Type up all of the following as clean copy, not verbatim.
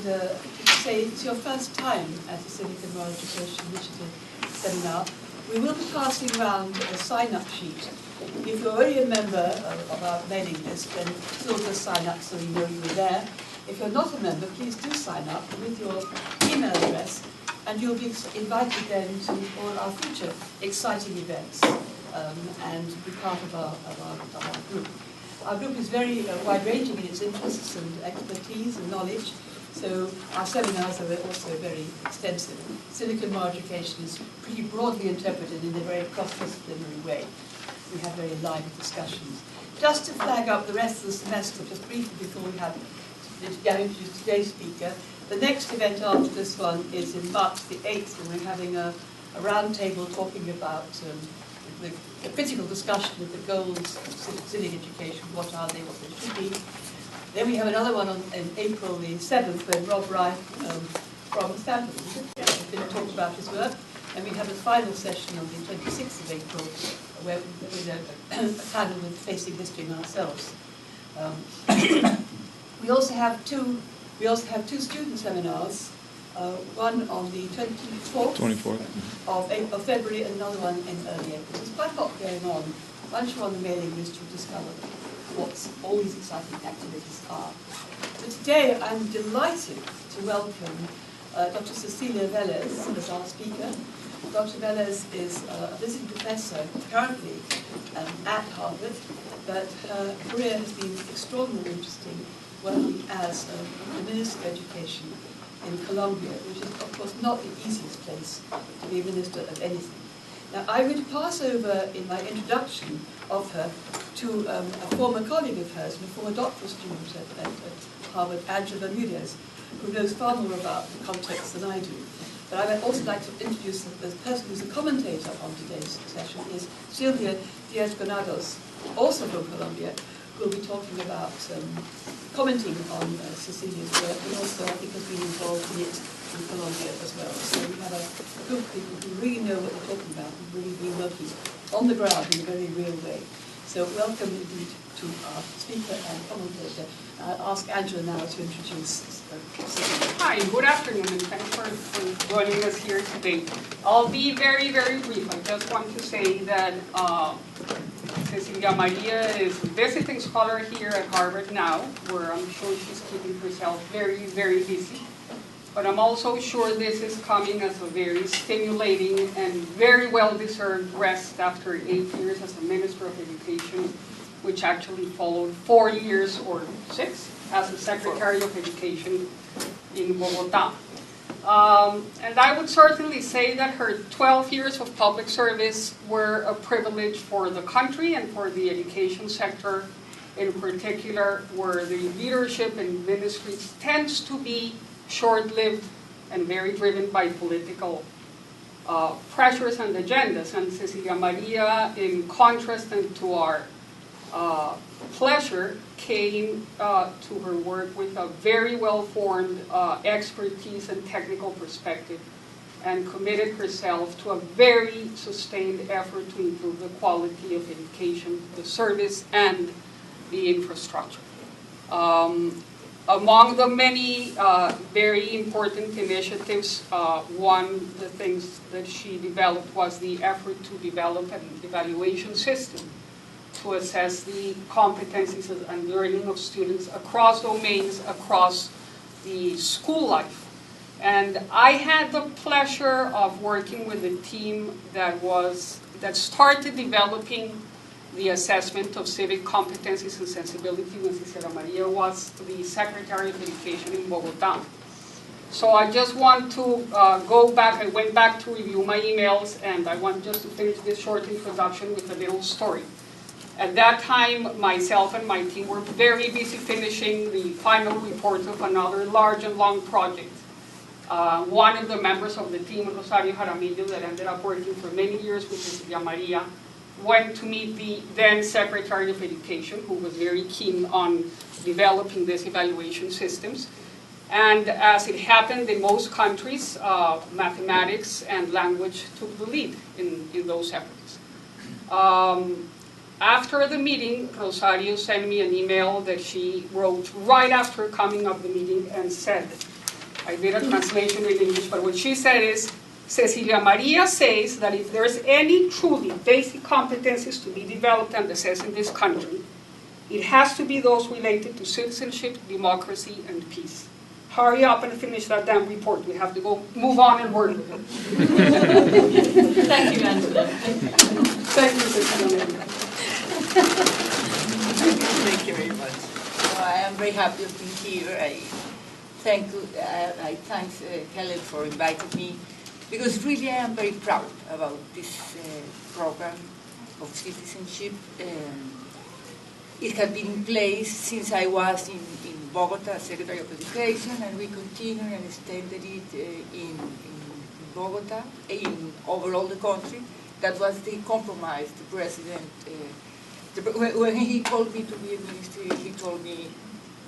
and to say it's your first time at the Civic and Moral Education Initiative seminar, we will be passing around a sign-up sheet. If you're already a member of our mailing list, then still just sign up so you know you were there. If you're not a member, please do sign up with your email address, and you'll be invited then to all our future exciting events and be part of our group. Our group is very wide-ranging in its interests and expertise and knowledge, so our seminars are also very extensive. Civic and Moral Education is pretty broadly interpreted in a very cross-disciplinary way. We have very lively discussions. Just to flag up the rest of the semester, just briefly before we have introduce today's speaker, the next event after this one is in March the 8th, and we're having a round table talking about the critical discussion of the goals of civic education, what are they, what they should be. Then we have another one in April the 7th, when Rob Wright from Stanford is going to talk about his work. And we have a final session on the 26th of April, where we're a panel with Facing History and ourselves. We also have two student seminars. One on the 24th of February, and another one in early April. There's quite a lot going on. Once you're on the mailing list, you'll discover what all these exciting activities are. So today, I'm delighted to welcome Dr. Cecilia Velez as our speaker. Dr. Velez is a visiting professor currently at Harvard, but her career has been extraordinarily interesting, working as the Minister of Education in Colombia, which is, of course, not the easiest place to be a minister of anything. Now, I would pass over in my introduction of her to a former colleague of hers, and a former doctoral student at Harvard, Angela Bermudez, who knows far more about the context than I do. But I would also like to introduce the person who's a commentator on today's session is Silvia Diaz-Granados, also from Colombia, who will be talking about commenting on Cecilia's work, and also I think has been involved in it in Colombia as well. So we have a group of people who really know what they're talking about and really been working on the ground in a very real way. So welcome indeed to our speaker and commentator. I'll ask Angela now to introduce Cecilia. Hi, good afternoon, and thanks for joining us here today. I'll be very, very brief. I just want to say that Cecilia Maria is a visiting scholar here at Harvard now, where I'm sure she's keeping herself very, very busy. But I'm also sure this is coming as a very stimulating and very well-deserved rest after 8 years as a Minister of Education, which actually followed 4 years or 6 as a Secretary of Education in Bogota. And I would certainly say that her 12 years of public service were a privilege for the country and for the education sector in particular, where the leadership in ministries tends to be short-lived and very driven by political pressures and agendas. And Cecilia Maria, in contrast and to our pleasure, came to her work with a very well-formed expertise and technical perspective, and committed herself to a very sustained effort to improve the quality of education, the service, and the infrastructure. Among the many very important initiatives, one of the things that she developed was the effort to develop an evaluation system to assess the competencies and learning of students across domains, across the school life. And I had the pleasure of working with a team that started developing the assessment of civic competencies and sensibility when Cecilia Maria was the Secretary of Education in Bogota. So I just want to go back. I went back to review my emails, and I want just to finish this short introduction with a little story. At that time, myself and my team were very busy finishing the final report of another large and long project. One of the members of the team, Rosario Jaramillo, that ended up working for many years with Cecilia Maria, went to meet the then Secretary of Education, who was very keen on developing these evaluation systems. And as it happened in most countries, mathematics and language took the lead in those efforts. After the meeting, Rosario sent me an email that she wrote right after coming up the meeting and said, I did a translation in English, but what she said is, Cecilia Maria says that if there's any truly basic competencies to be developed and assessed in this country, it has to be those related to citizenship, democracy, and peace. Hurry up and finish that damn report. We have to go move on and work with it. Thank you, Angela. Thank you, Cecilia. Thank you very much. I am very happy to be here. I thank Helen for inviting me, because really I am very proud about this program of citizenship. It has been in place since I was in Bogota, Secretary of Education, and we continue and extended it in Bogota, over all the country. That was the compromise the president. When he called me to be a minister, he told me,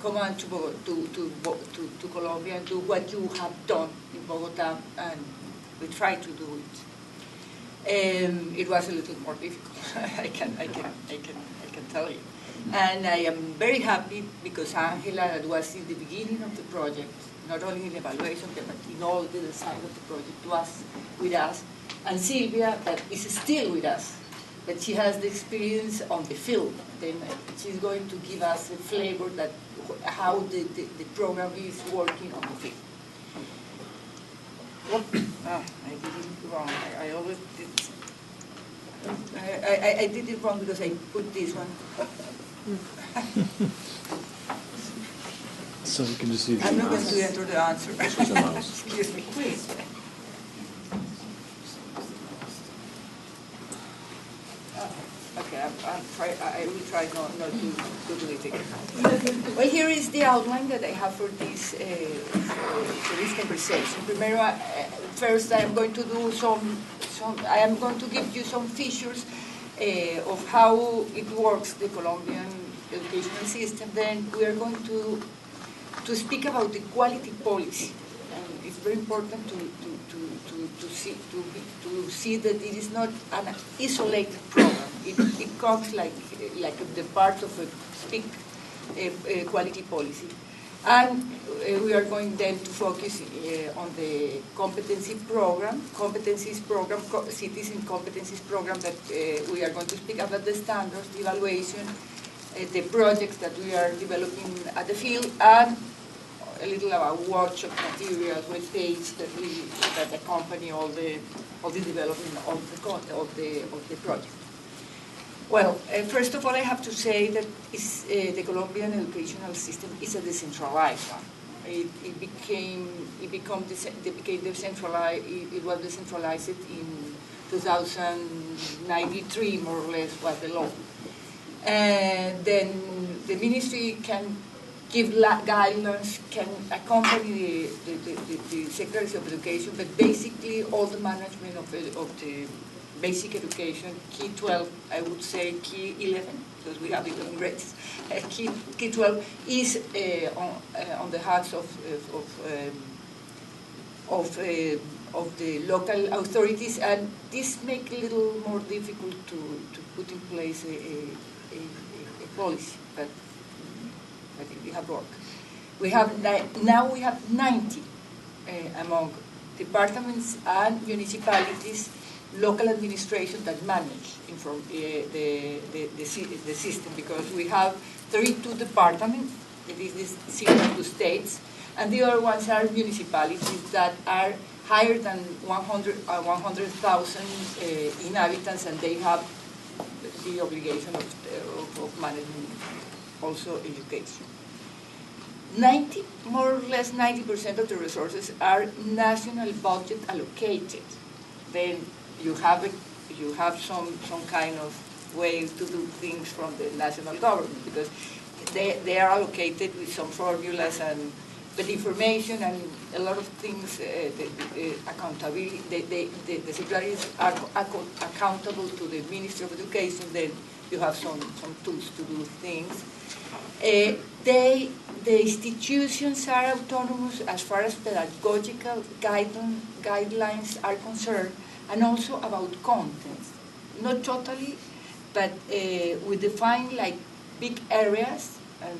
come on to Colombia and do what you have done in Bogota, and we tried to do it. It was a little more difficult, I can tell you. And I am very happy because Angela, that was in the beginning of the project, not only in evaluation, but in all the design of the project, was with us. And Silvia, that is still with us, but she has the experience on the field. Then she's going to give us a flavor that how the program is working on the field. I did it wrong. I always did. I did it wrong because I put this one. So you can just see. I'm not going to enter the answer. Excuse me, please. Okay, I will try not to do it again. Well, here is the outline that I have for this conversation. First, I am going to do I am going to give you some features of how it works, the Colombian educational system. Then we are going to speak about the quality policy, and it's very important to see that it is not an isolated program. It comes like the part of a big quality policy. And we are going then to focus on the citizen competencies program that we are going to speak about the standards, the evaluation, the projects that we are developing at the field, and a little about workshop materials, web page that accompany all the development of the project. Well, first of all, I have to say that the Colombian educational system is a decentralized one. It became decentralized. It was decentralized in 2093, more or less, was the law. And then the ministry can give guidelines, can accompany the Secretary of Education, but basically all the management of the basic education, key 12, I would say key 11, because we have 11 grades. Key 12 is on the hearts of the local authorities, and this makes it a little more difficult to put in place a policy, but I think we have worked. Now we have 90 among departments and municipalities, local administration that manage the system, because we have 32 departments, that is similar to states, and the other ones are municipalities that are higher than 100,000 inhabitants, and they have the obligation of managing also education. More or less 90% of the resources are national budget allocated. Then you have some kind of way to do things from the national government, because they are allocated with some formulas, and but information and a lot of things, accountability. The secretaries are accountable to the Ministry of Education. Then you have some tools to do things. The institutions are autonomous as far as pedagogical guidelines are concerned, and also about content. Not totally, but we define like big areas and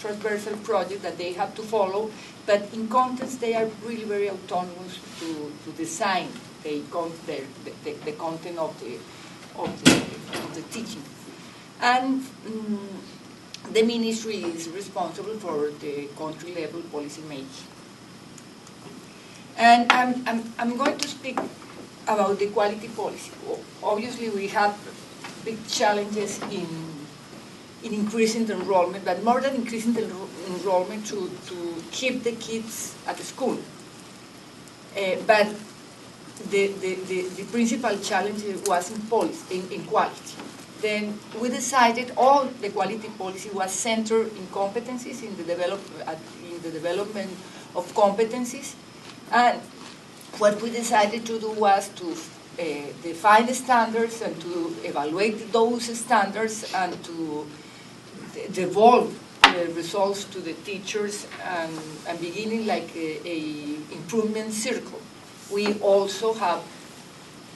transversal project that they have to follow, but in contents they are really very autonomous to design the content of the teaching. And the ministry is responsible for the country level policy making. And I'm going to speak about the quality policy. Obviously we have big challenges in increasing the enrollment, but more than increasing the enrollment, to keep the kids at the school. But the principal challenge was in policy, in quality. Then we decided all the quality policy was centered in competencies, in the development of competencies. And what we decided to do was to define the standards and to evaluate those standards and to devolve the results to the teachers and beginning like a improvement circle. We also have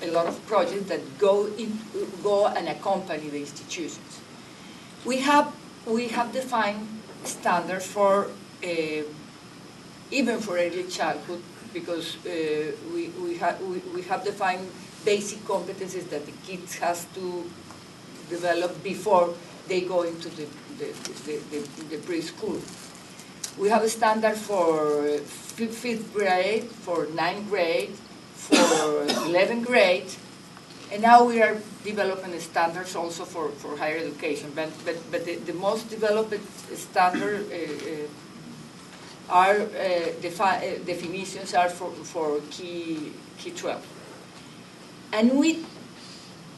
a lot of projects that go and accompany the institutions. We have defined standards for even for early childhood, because we have defined basic competencies that the kids has to develop before they go into the preschool. We have a standard for 5th grade, for 9th grade, for 11th grade, and now we are developing standards also for higher education. But the most developed standard are definitions are for key 12. And we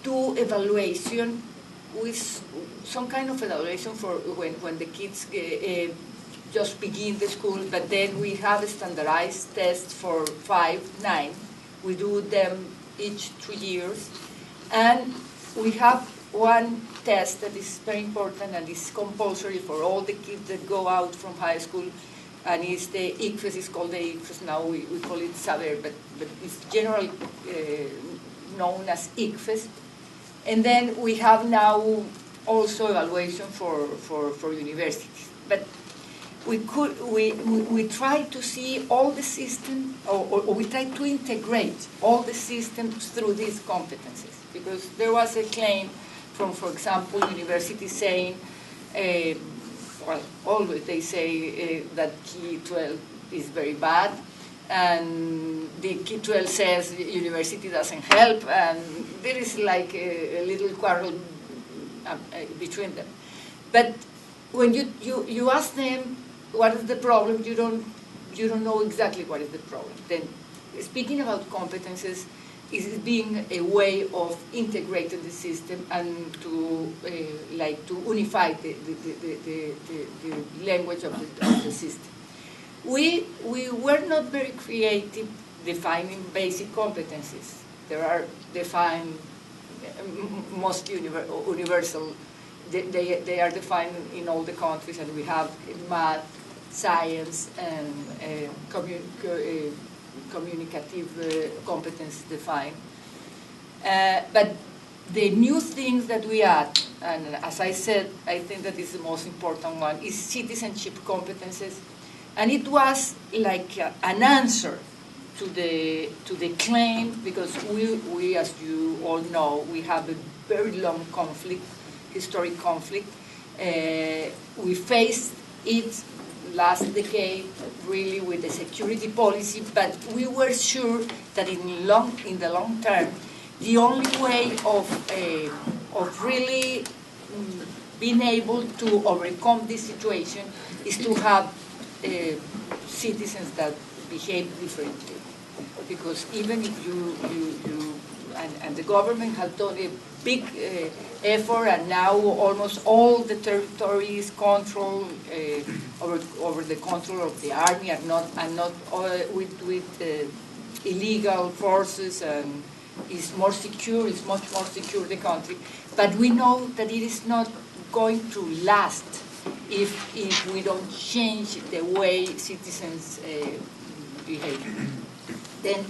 do evaluation with some kind of evaluation for when the kids just begin the school, but then we have a standardized test for 5, 9. We do them each 3 years. And we have one test that is very important and is compulsory for all the kids that go out from high school, and it's the ICFES. It's called the ICFES now, we call it SABER, but it's generally known as ICFES. And then we have now also evaluation for universities. But we try to see all the system, or we try to integrate all the systems through these competencies. Because there was a claim from, for example, universities saying, well, always they say that Key 12 is very bad, and the Key 12 says university doesn't help, and there is like a little quarrel between them. But when you ask them what is the problem, you don't know exactly what is the problem. Then speaking about competences is being a way of integrating the system and to unify the language of the system. We were not very creative defining basic competencies. There are defined mostly universal. They are defined in all the countries, and we have math, science, and communicative competence defined. But the new things that we add, and as I said, I think that is the most important one, is citizenship competences. And it was like an answer to the claim, because we, as you all know, we have a very long conflict, historic conflict. We faced it last decade really with the security policy, but we were sure that in the long term, the only way of really being able to overcome this situation is to have citizens that behave differently. Because even if and the government has done a big effort, and now almost all the territory is controlled over the control of the army, and not with illegal forces, and is more secure. It's much more secure, the country. But we know that it is not going to last if we don't change the way citizens behave. Then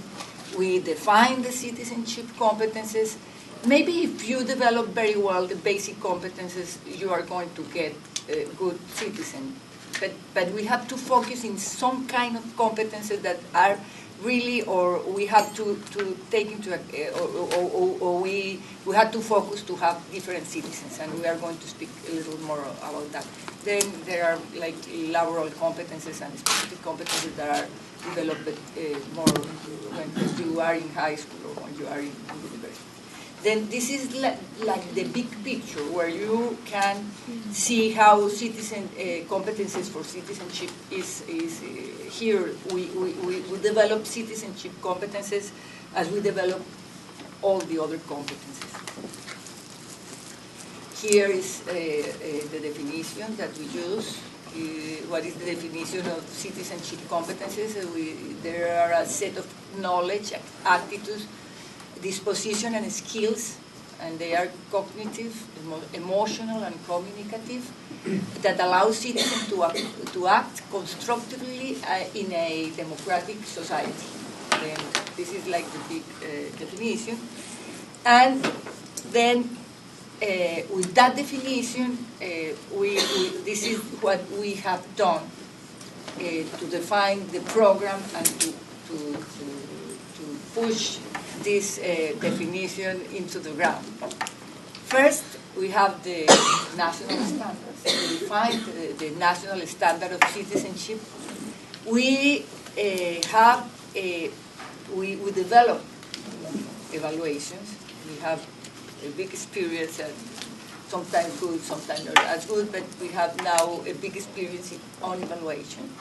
we define the citizenship competences. Maybe if you develop very well the basic competences, you are going to get a good citizen. but we have to focus in some kind of competences that are really, or we have to take into, or we have to focus to have different citizens, and we are going to speak a little more about that. Then there are like laboral competences and specific competences that are developed more when you are in high school or when you are in university. Then this is like the big picture where you can see how citizen competences for citizenship is here. We develop citizenship competences as we develop all the other competences. Here is the definition that we use. What is the definition of citizenship competences? There are a set of knowledge, attitudes, disposition and skills, and they are cognitive, emotional and communicative, that allow citizens to act constructively in a democratic society. And this is like the big definition. And then with that definition, this is what we have done to define the program and to push this definition into the ground. First, we have the national standards. We define the national standard of citizenship. We develop evaluations. We have a big experience, and sometimes good, sometimes not as good, but we have now a big experience on evaluation.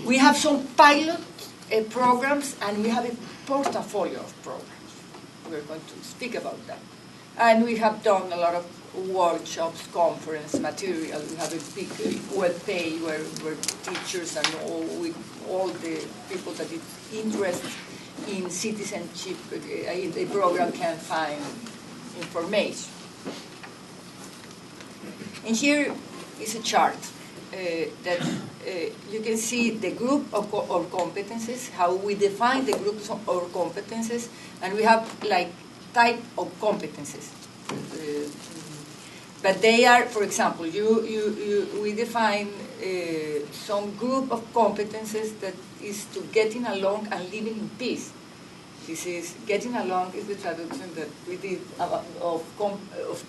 We have some pilot programs, and we have a portfolio of programs. We're going to speak about that. And we have done a lot of workshops, conference material. We have a big web page where teachers and all the people that is interested in citizenship in the program can find information. And here is a chart that you can see the group of competences, how we define the groups or competences, and we have like type of competences. But they are, for example, we define some group of competences that is to getting along and living in peace. This is getting along is the traduction that we did of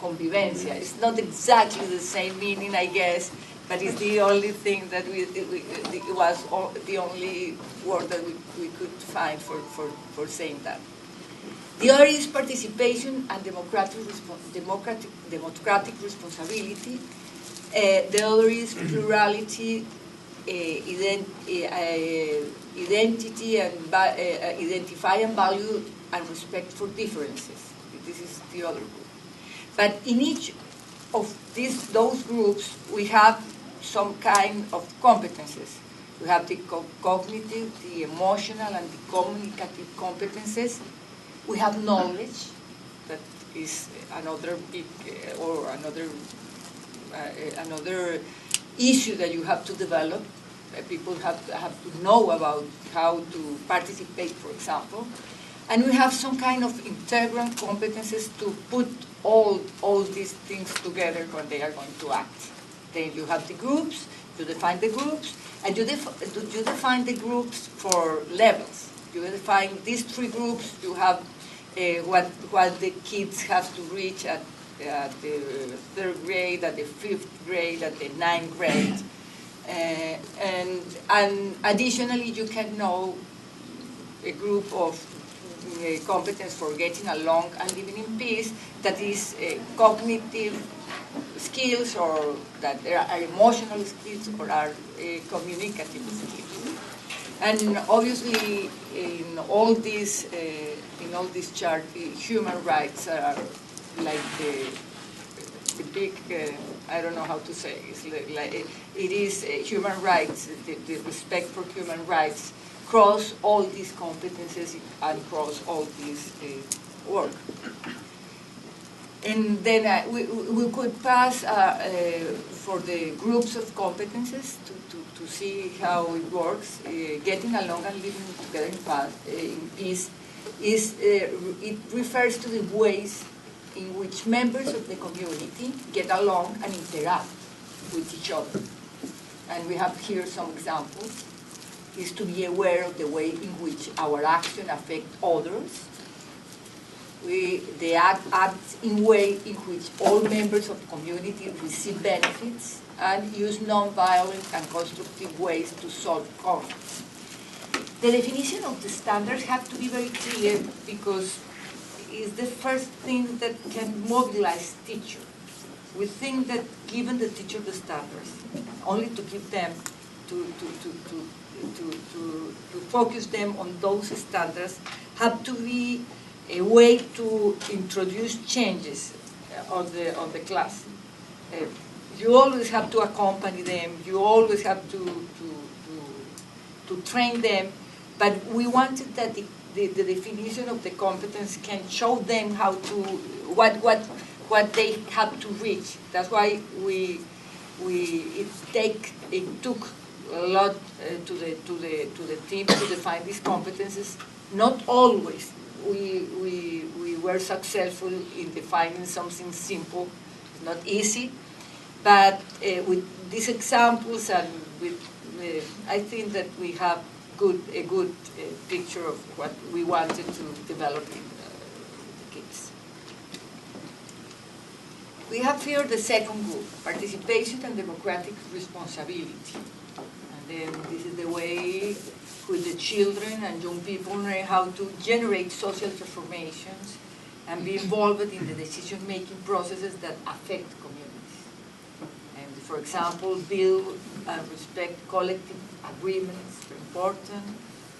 convivencia. It's not exactly the same meaning, I guess, but it's the only thing that it was the only word that we could find for saying that. The other is participation and democratic responsibility. The other is plurality, identity, and identify and value and respect for differences. This is the other group. But in each of those groups, we have some kind of competences. We have the cognitive, the emotional, and the communicative competences. We have knowledge, that is another big or another issue that you have to develop. People have to know about how to participate, for example. And we have some kind of integral competences to put all these things together when they are going to act. Then you have the groups, you define the groups, and you define the groups for levels. You define these three groups. You have what the kids have to reach at the third grade, at the fifth grade, at the ninth grade. And additionally, you can know a group of competence for getting along and living in peace, that is cognitive skills, or that there are emotional skills, or are communicative skills. And obviously, in all these charts, human rights are like the big. I don't know how to say. It's like it is human rights. The respect for human rights cross all these competences and cross all this work. And then we could pass for the groups of competences to see how it works. Getting along and living together in peace it refers to the ways in which members of the community get along and interact with each other. and we have here some examples, is to be aware of the way in which our action affects others. They act in way in which all members of the community receive benefits and use non-violent and constructive ways to solve conflicts. The definition of the standards have to be very clear because it's the first thing that can mobilize teachers. We think that given the teacher the standards, only to give them, to focus them on those standards, have to be a way to introduce changes on the class. You always have to accompany them. You always have to train them. But we wanted that the definition of the competence can show them how to what they have to reach. That's why it took a lot to the team to define these competences. Not always we were successful in defining something simple, not easy, but with these examples and with I think that we have a good picture of what we wanted to develop in the kids. We have here the second group, participation and democratic responsibility. And then this is the way with the children and young people learn how to generate social transformations and be involved in the decision-making processes that affect communities. And for example, build and respect collective agreements, very important,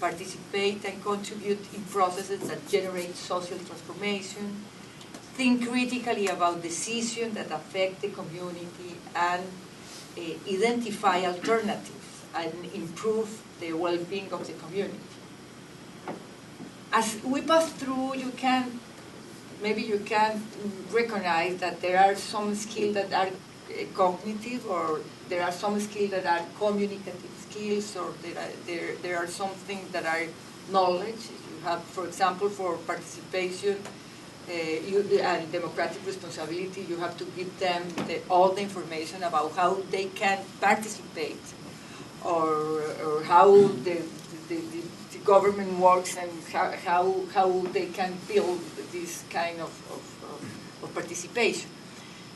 participate and contribute in processes that generate social transformation, think critically about decisions that affect the community, and identify alternatives and improve the well-being of the community. As we pass through, maybe you can recognize that there are some skills that are cognitive, or there are some skills that are communicative skills, or there are some things that are knowledge. You have, for example, for participation and democratic responsibility, you have to give them all the information about how they can participate, or how the government works, and how they can build this kind of participation.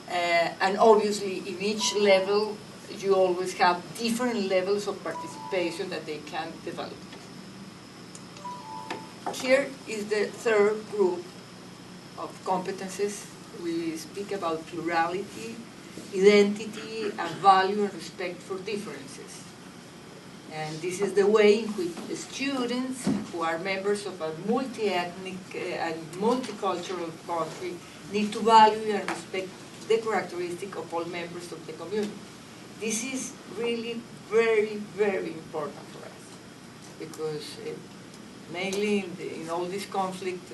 And obviously, in each level, you always have different levels of participation that they can develop. Here is the third group of competences. We speak about plurality, identity, and value and respect for differences. And this is the way in which the students who are members of a multi-ethnic and multicultural country need to value and respect the characteristic of all members of the community. This is really very, very important for us, because mainly in all this conflict,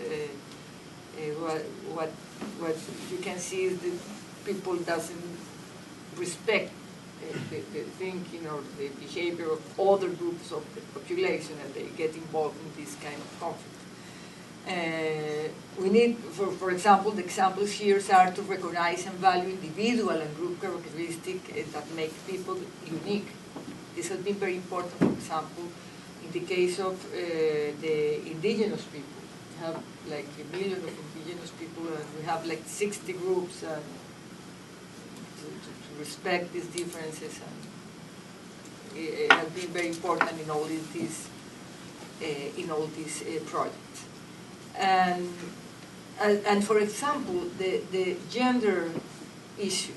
what you can see is that people doesn't respect the thinking or the behavior of other groups of the population, and they get involved in this kind of conflict. We need, for example, the examples here are to recognize and value individual and group characteristics that make people unique. This has been very important, for example, in the case of the indigenous people. We have like 1 million of indigenous people, and we have like 60 groups to respect these differences. And it has been very important in all these projects. And for example, the gender issue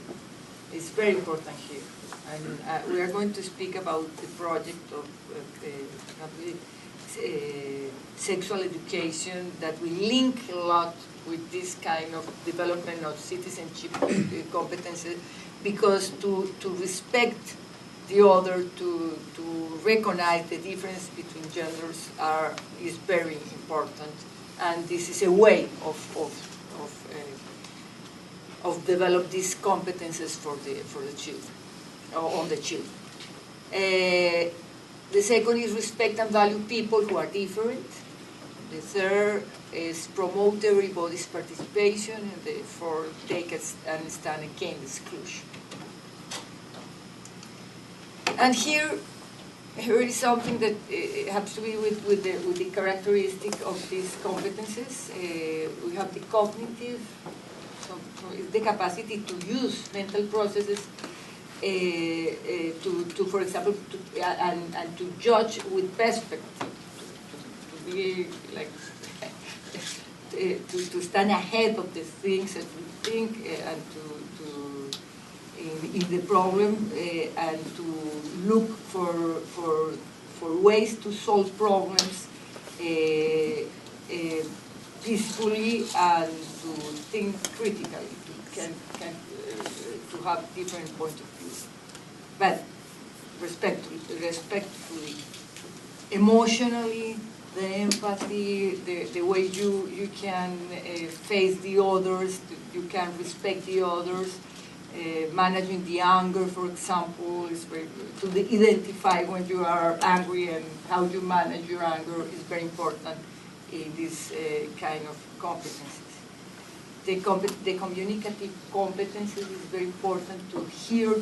is very important here. And we are going to speak about the project of sexual education that will link a lot with this kind of development of citizenship competences, because to respect the other, to recognize the difference between genders is very important. And this is a way of develop these competences for the children, or on the children. The second is respect and value people who are different. The third is promote everybody's participation, and the fourth, take and stand against exclusion. And here is something that has to be with the characteristic of these competences. We have the cognitive, so it's the capacity to use mental processes to for example, and to judge with perspective, to be like to stand ahead of the things that we think and in the problem and to look for ways to solve problems peacefully and to think critically, to have different points of view, but respectfully, emotionally, the empathy, the way you can face the others, you can respect the others, managing the anger, for example, is very, to identify when you are angry and how you manage your anger is very important in this kind of competencies. The communicative competences is very important to hear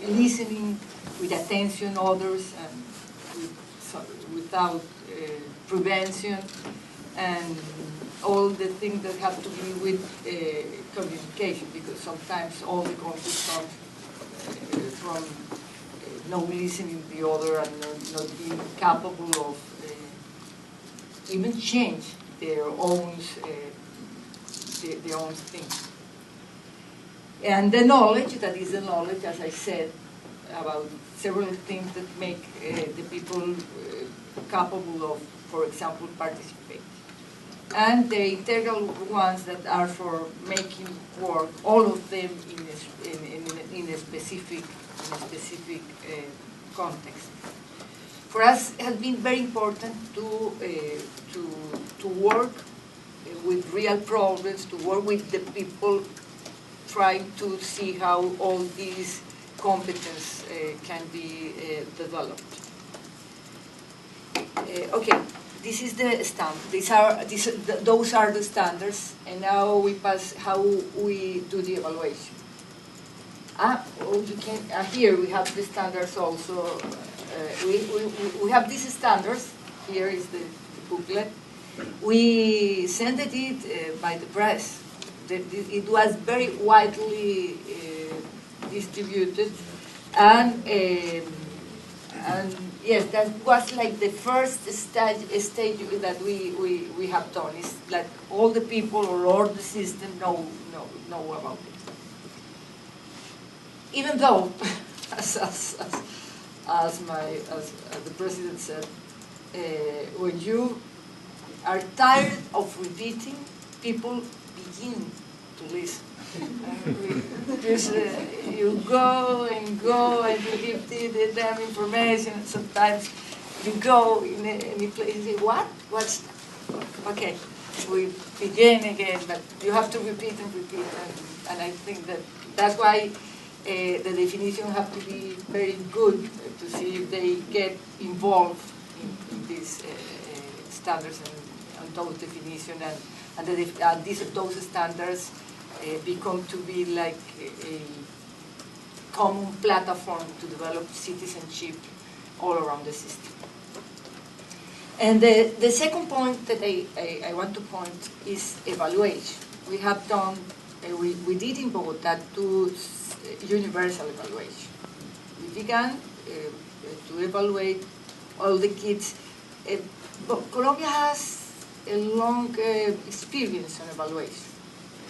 listening with attention others and without prevention, and all the things that have to do with communication, because sometimes all the conflicts come from not listening to the other and not being capable of even change their own thing. And the knowledge, that is the knowledge, as I said, about several things that make the people capable of, for example, participate. And the integral ones that are for making work, all of them in a specific context. For us, it has been very important to work with real problems, to work with the people, trying to see how all these competence can be developed. Okay, this is the standard. Those are the standards, and now we pass how we do the evaluation. Here we have the standards also. We have these standards. Here is the booklet. We sent it by the press. It was very widely distributed, and yes, that was like the first stage that we have done. It's like all the people or all the system know about it. Even though, as the president said, when you are tired of repeating, people begin to listen. You go and you give the damn information, and sometimes you go in any place and say, what? What's that? Okay, we begin again, but you have to repeat and repeat, and I think that's why the definition have to be very good to see if they get involved in these standards and those definitions, and those standards become to be like a common platform to develop citizenship all around the system. And the second point that I want to point is evaluation. We have done, we did in Bogotá two universal evaluation. We began to evaluate all the kids. Colombia has a long experience on evaluation.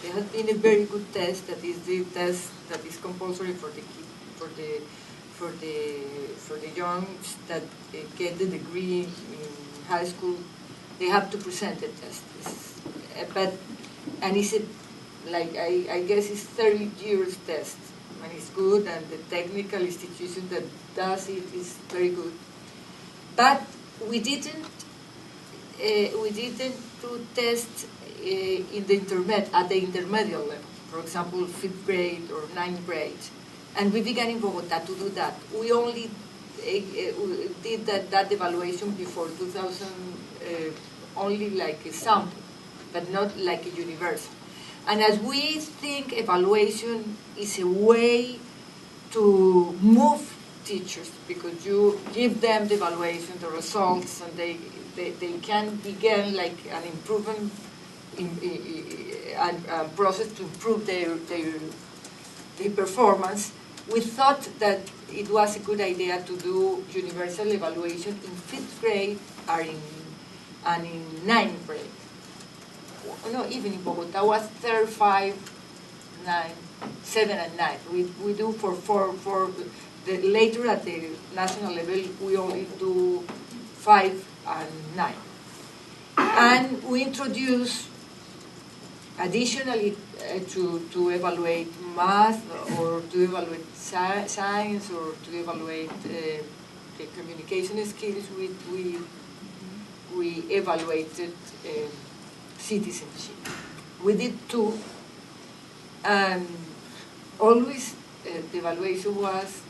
There has been a very good test, that is the test that is compulsory for the young that get the degree in high school. They have to present a test. And it's I guess it's 30 years test, and it's good, and the technical institution that does it is very good. But we didn't do tests at the intermediate level, for example, 5th grade or 9th grade. And we began in Bogotá to do that. We only did that evaluation before 2000, only like a sample, but not like a universal. And as we think evaluation is a way to move teachers, because you give them the evaluation, the results, and they can begin like an improvement process to improve their performance. We thought that it was a good idea to do universal evaluation in 5th grade and in 9th grade. No, even in Bogotá was 3rd, 5, 9, 7, and 9. We do for later at the national level, we only do 5 and 9. And we introduce, additionally, to evaluate math or to evaluate science or to evaluate the communication skills, we evaluated citizenship. We did 2, and always the evaluation was,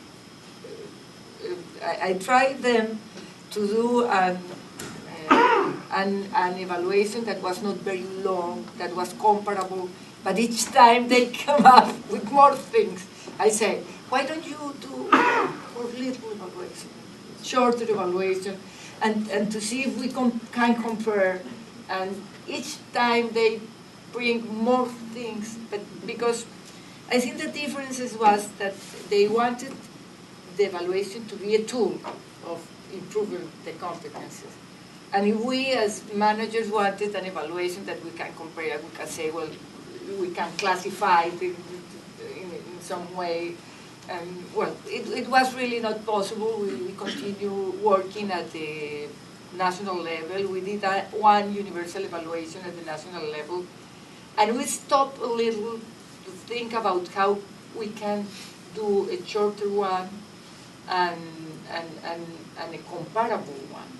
I tried them to do an evaluation that was not very long, that was comparable, but each time they come up with more things. I say, why don't you do more little evaluation, shorter evaluation, and to see if we can compare. And each time they bring more things, but because I think the differences was that they wanted the evaluation to be a tool of improving the competences. And if we as managers wanted an evaluation that we can compare, we can say, well, we can classify it in some way. Well, it was really not possible. We continue working at the national level. We did one universal evaluation at the national level. And we stopped a little to think about how we can do a shorter one and a comparable one.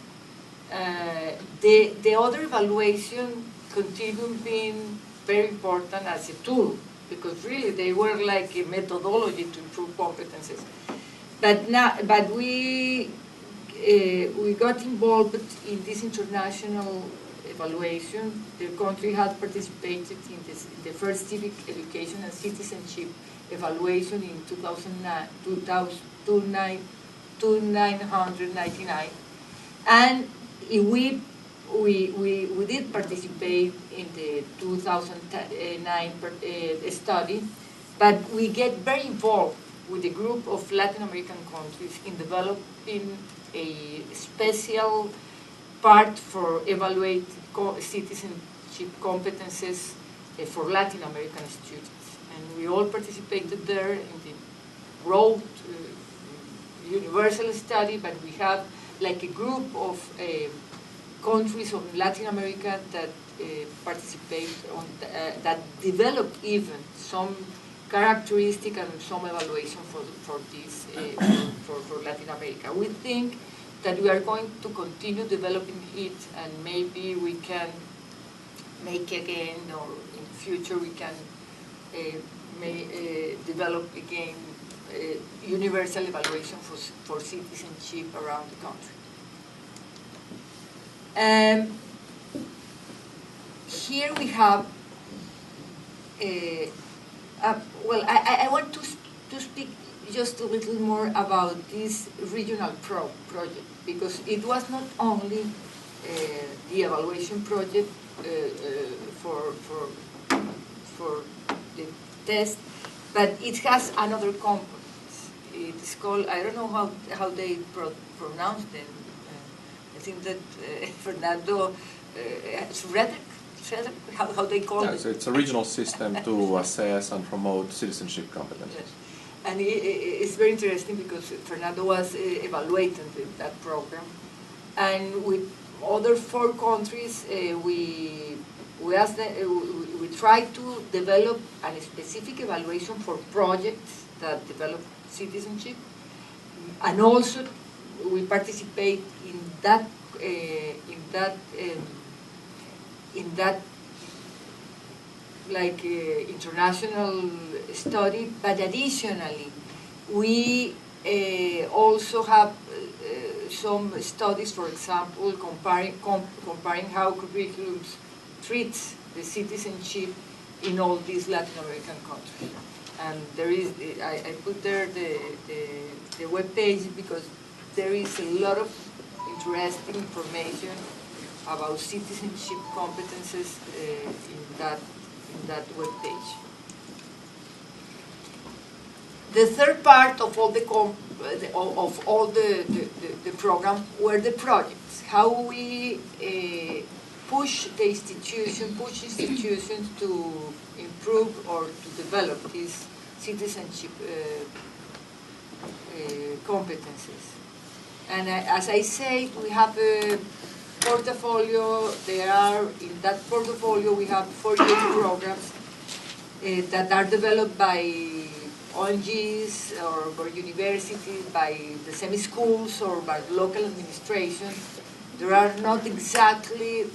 The other evaluation continued being very important as a tool, because really they were like a methodology to improve competences. But we got involved in this international evaluation. The country had participated in the first civic education and citizenship evaluation in 1999, and we did participate in the 2009 study, but we get very involved with a group of Latin American countries in developing a special part for evaluate citizenship competences for Latin American students. And we all participated there in the broad universal study, but we have like a group of countries of Latin America that participate on that develop even some characteristic and some evaluation for this for Latin America. We think that we are going to continue developing it, and maybe we can make again, or in the future we can develop again universal evaluation for citizenship around the country. Here we have, well, I want to speak just a little more about this regional project, because it was not only the evaluation project for the test, but it has another component. It's called, I don't know how they pronounce them. I think that Fernando, how they call it? So it's a regional system to assess and promote citizenship competences. Yes. And it's very interesting because Fernando was evaluating that program. And with other 4 countries, we asked them, we tried to develop a specific evaluation for projects that develop citizenship. And also, we participate in that like international study, but additionally, we also have some studies, for example, comparing how curriculums treats the citizenship in all these Latin American countries. And there is, I put there the web page because there is a lot of interesting information about citizenship competences in that web page. The third part of all the program were the projects. How we push institutions to improve or to develop these citizenship competences. And as I said, we have a portfolio. In that portfolio we have 48 programs that are developed by ONGs or by universities, by the semi-schools or by local administration. There are not exactly,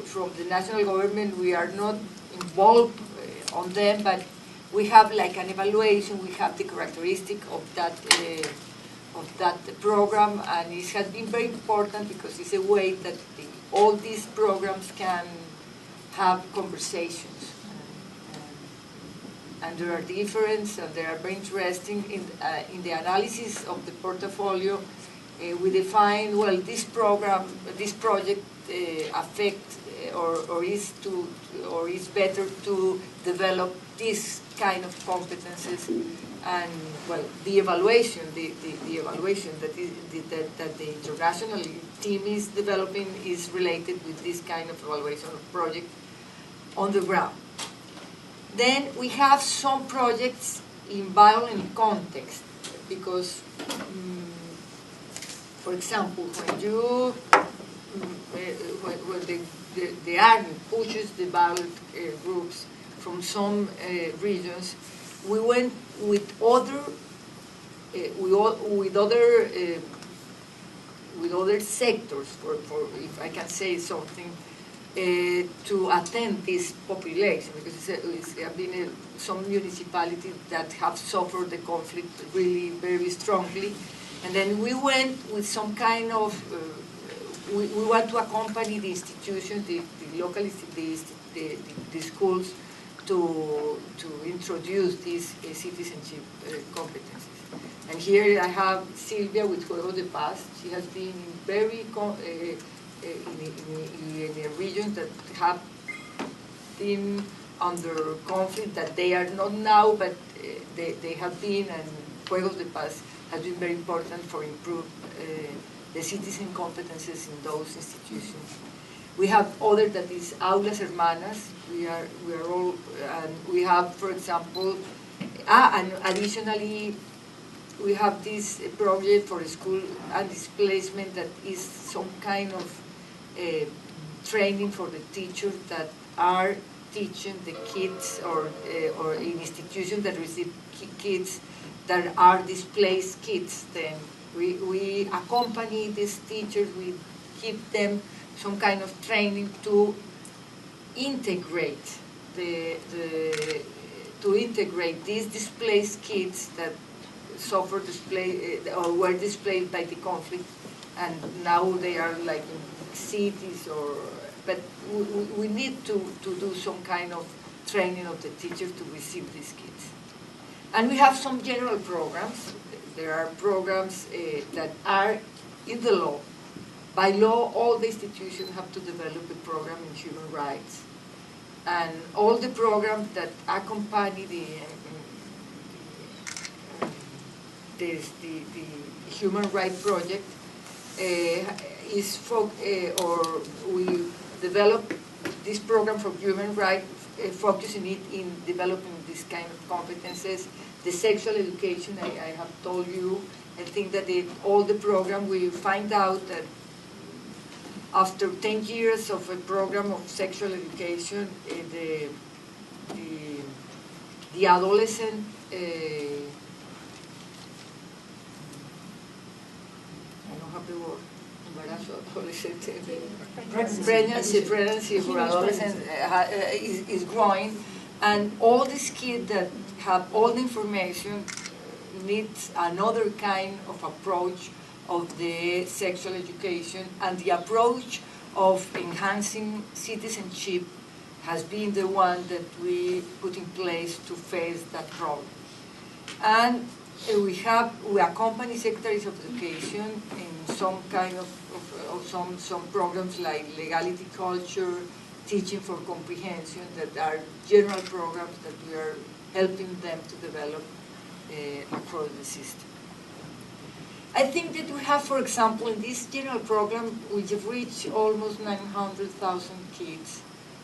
from the national government, we are not involved on them, but we have like an evaluation, we have the characteristic of that program, and it has been very important because it's a way that all these programs can have conversations. And there are different, and they are very interesting. In the analysis of the portfolio, we define, well, this project affect or is better to develop this kind of competences, and well, the evaluation that the international team is developing is related with this kind of evaluation of project on the ground. Then we have some projects in violent context, because, for example, when the army pushes the violent groups from some regions, we went with other sectors, for if I can say something, to attend this population, because it's been some municipalities that have suffered the conflict really very strongly, and then we went with some kind of we want to accompany the institutions, the local the schools to introduce these citizenship competencies. And here I have Silvia with Juegos de Paz. She has been very in a region that have been under conflict, that they are not now, but they have been, and Juegos de Paz has been very important for improve the citizen competences in those institutions. We have other that is Aulas Hermanas. We are all, and we have, for example, and additionally, we have this project for school and displacement that is some kind of training for the teachers that are teaching the kids, or in institutions that receive kids that are displaced kids. Then we accompany these teachers, we give them some kind of training to integrate these displaced kids that suffer or were displaced by the conflict, and now they are like in cities, but we need to do some kind of training of the teachers to receive these kids. And we have some general programs. There are programs that are in the law. By law, all the institutions have to develop a program in human rights. And all the programs that accompany the human rights project or we develop this program for human rights, focusing it in developing this kind of competences. The sexual education, I have told you. I think that all the program, we find out that after 10 years of a program of sexual education, the adolescent pregnancy for adolescents is growing, and all these kids that have all the information needs another kind of approach of the sexual education, and the approach of enhancing citizenship has been the one that we put in place to face that problem. And we accompany secretaries of education in some kind of some programs like legality culture, teaching for comprehension, that are general programs that we are helping them to develop across the system. I think that we have, for example, in this general program, we have reached almost 900,000 kids,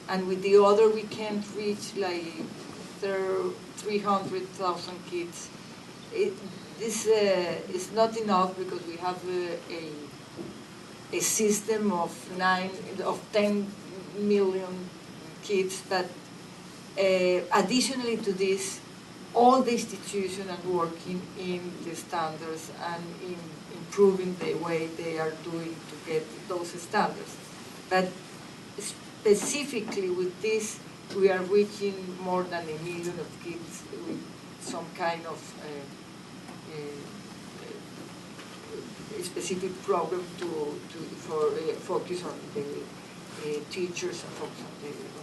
and with the other we can't reach like 300,000 kids. This is not enough because we have a system of 10 million kids, but additionally to this, all the institutions are working in the standards and in improving the way they are doing to get those standards. But specifically with this, we are reaching more than 1 million of kids with some kind of specific program for focus on the teachers and focus on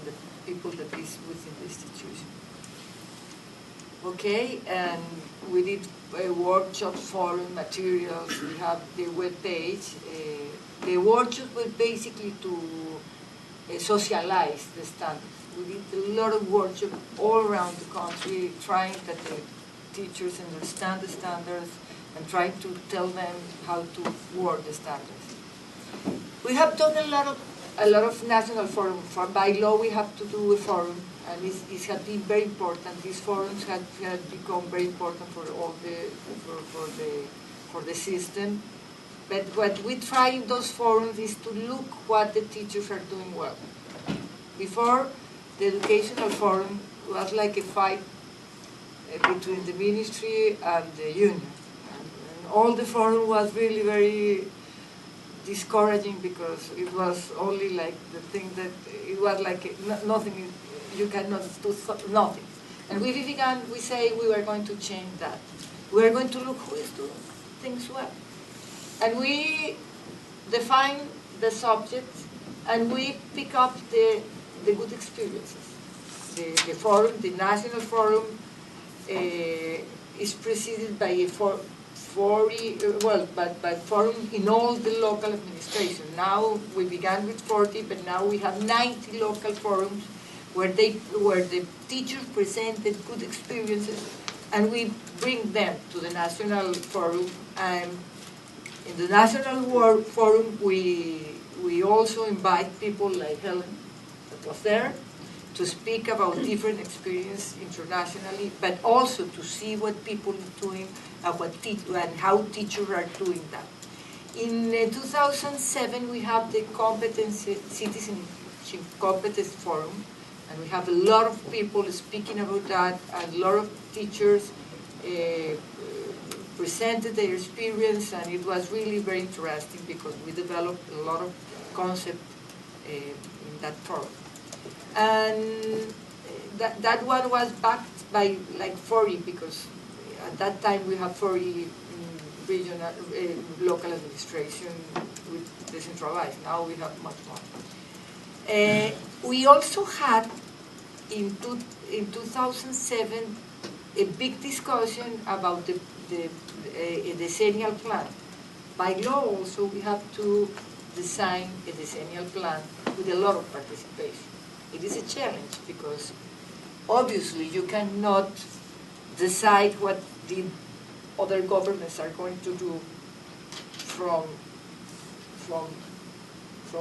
the people that is within the institution. Okay, and we did workshop forum materials. We have the web page. The workshop was basically to socialize the standards. We did a lot of workshops all around the country, trying that the teachers understand the standards and trying to tell them how to work the standards. We have done a lot of national forums. By law, we have to do a forum, and it has been very important. These forums have become very important for all for the system. But what we try in those forums is to look what the teachers are doing well. Before, the educational forum was like a fight between the ministry and the union. And all the forum was really very discouraging because it was only like the thing that, it was like nothing, you cannot do nothing. And we began, we say we were going to change that. We are going to look who is doing things well. And we define the subject and we pick up the good experiences. The forum, the national forum, is preceded by a forum in all the local administration. Now we began with 40, but now we have 90 local forums where the teachers presented good experiences, and we bring them to the national forum. And in the national forum, we also invite people like Helen, that was there, to speak about different experiences internationally, but also to see what people are doing and how teachers are doing that. In 2007, we have the Citizenship Competence Forum, and we have a lot of people speaking about that, and a lot of teachers presented their experience, and it was really very interesting because we developed a lot of concepts in that forum. And that one was backed by like 40, because at that time we had 40 regional, local administration with decentralized. Now we have much more. We also had in 2007 a big discussion about the decennial plan. By law also we have to design a decennial plan with a lot of participation. It is a challenge because obviously you cannot decide what the other governments are going to do from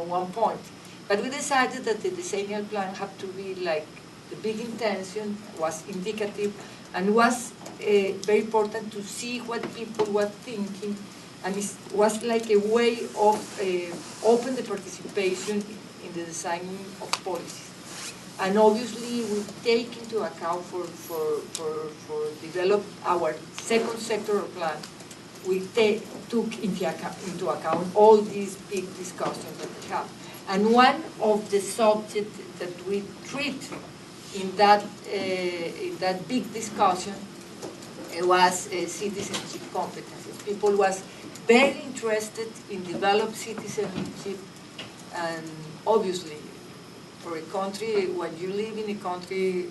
one point. But we decided that the decennial plan had to be like the big intention, was indicative, and was very important to see what people were thinking, and it was like a way of open the participation in the design of policies. And obviously we take into account for develop our second sectoral plan, we took into account all these big discussions that we have. And one of the subjects that we treat in that big discussion was citizenship competencies. People was very interested in develop citizenship, and obviously for a country, when you live in a country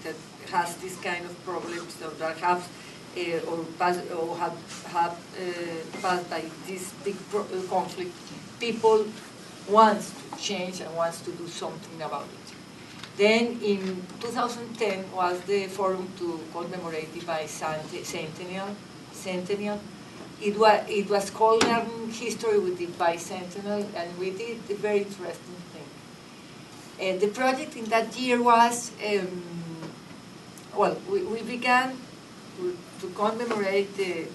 that has this kind of problems, or that have passed by this big conflict, people wants to change and wants to do something about it. Then in 2010 was the forum to commemorate the bicentennial. It was called Learning History with the Bicentennial, and we did a very interesting thing. The project in that year was, we began to commemorate the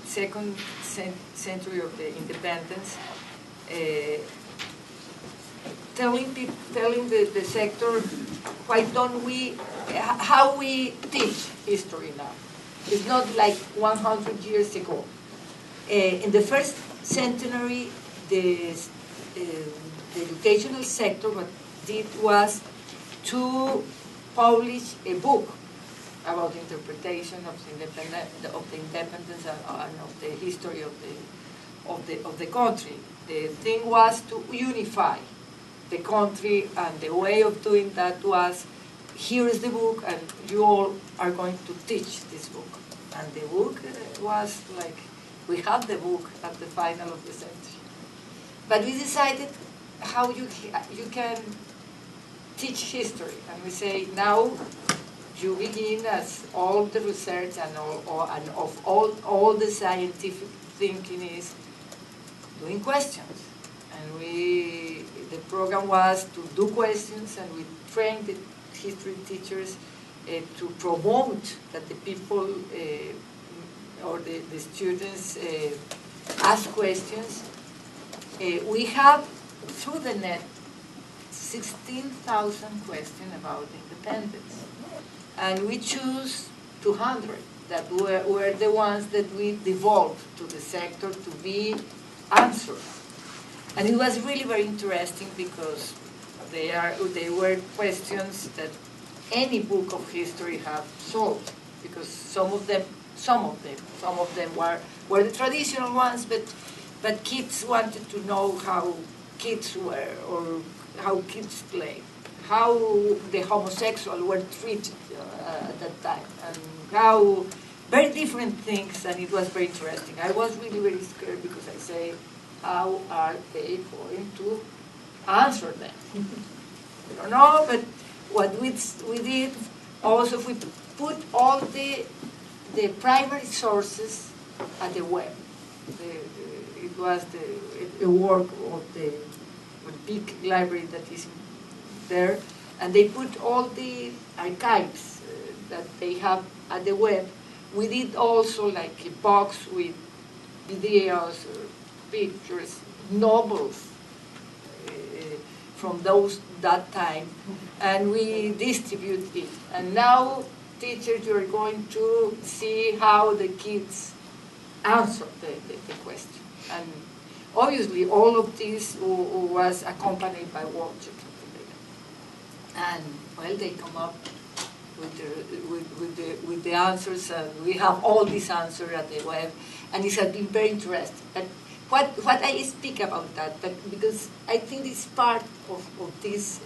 second century of the independence, telling the sector how we teach history now. It's not like 100 years ago. In the first centenary, the educational sector what did was to publish a book about the interpretation of the independence and of the history of the country. The thing was to unify the country, and the way of doing that was, here is the book, and you all are going to teach this book. And the book was like, we have the book at the final of the century. But we decided how you can teach history. And we say, now you begin as all the research and all the scientific thinking is doing questions. And the program was to do questions, and we trained the history teachers to promote that the people or the students ask questions. We have, through the net, 16,000 questions about independence. And we choose 200 that were the ones that we devolved to the sector to be answered. And it was really very interesting because they were questions that any book of history have solved, because some of them were the traditional ones, but kids wanted to know how kids were, or how kids played, how the homosexuals were treated at that time, and how very different things, and it was very interesting. I was really very scared because I say, how are they going to answer them? We don't know, but what we did also, we put all the primary sources at the web. It was a work of the big library that is there, and they put all the archives that they have at the web. We did also like a box with videos, pictures, novels from that time, and we distribute it. And now, teachers, you are going to see how the kids answer the question. And obviously, all of this was accompanied by workshops. And well, they come up with the answers, and we have all these answers at the web, and it has been very interesting. But what I speak about that, but because I think it's part of this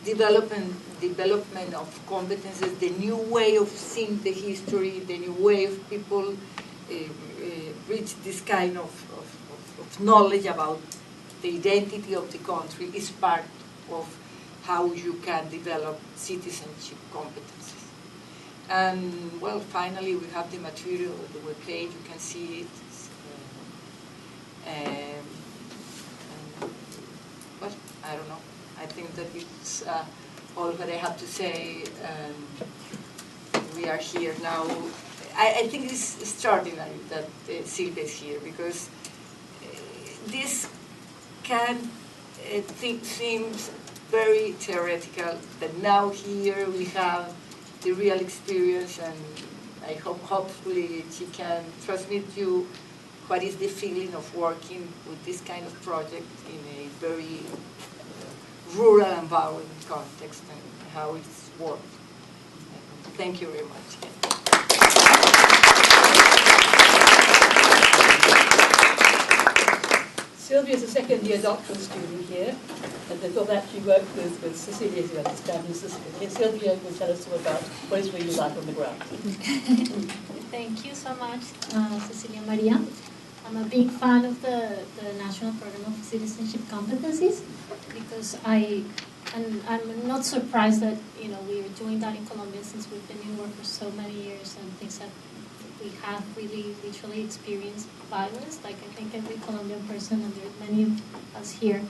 development of competences, the new way of seeing the history, the new way of people reach this kind of knowledge about the identity of the country is part of how you can develop citizenship competences. And well, finally, we have the material on the webpage. You can see it. Well, I don't know. I think that it's all what I have to say. We are here now. I think it's extraordinary that Silvia is here, because this seems very theoretical, but now here we have the real experience, and I hope hopefully she can transmit you what is the feeling of working with this kind of project in a very rural environment context, and how it's worked. Thank you very much. Sylvia is a second-year doctoral student here, and before that she worked with Cecilia, as you understand, in Sicily. Sylvia will tell us all about what it's really like on the ground. Thank you so much, Cecilia Maria. I'm a big fan of the National Program of Citizenship Competencies because I'm not surprised that we are doing that in Colombia since we've been in work for so many years and things that we have really literally experienced violence. Like I think every Colombian person, and there are many of us here,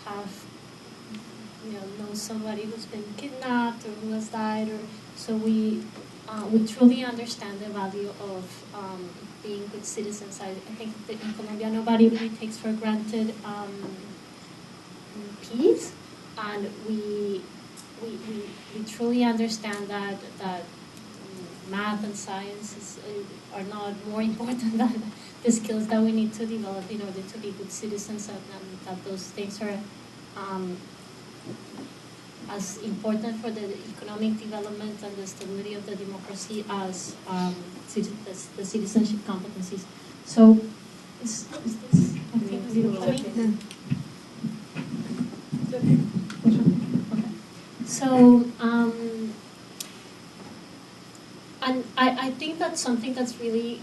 have know somebody who's been kidnapped or who has died, or so we truly understand the value of being good citizens. I think that in Colombia nobody really takes for granted peace, and we truly understand that math and science are not more important than the skills that we need to develop in order to be good citizens, and that those things are as important for the economic development and the stability of the democracy as the citizenship competencies. So, is this okay? Is it okay? Okay. So, and I think that's something that's really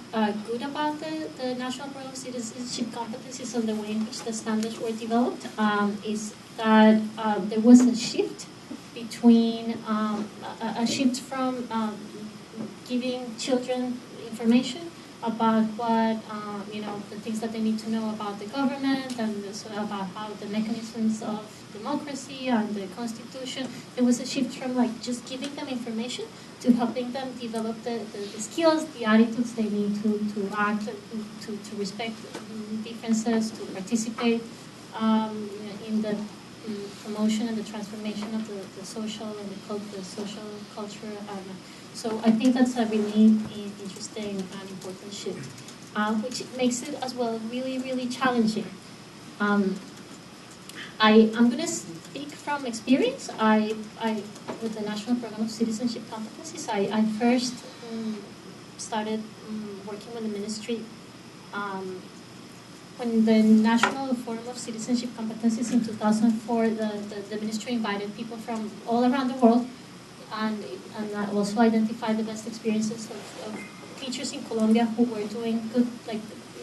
good about the National Program of Citizenship Competencies and the way in which the standards were developed is that there was a shift between a shift from giving children information about what the things that they need to know about the government and so about how the mechanisms of democracy and the constitution. There was a shift from just giving them information to helping them develop the skills, the attitudes they need to act, to respect differences, to participate in the promotion and the transformation of the social and the social culture. So I think that's a really interesting and important shift, which makes it as well really, really challenging. I'm going to speak from experience. With the National Program of Citizenship Competencies, I first started working with the ministry when the National Forum of Citizenship Competencies in 2004, the ministry invited people from all around the world and also identified the best experiences of teachers in Colombia who were doing good,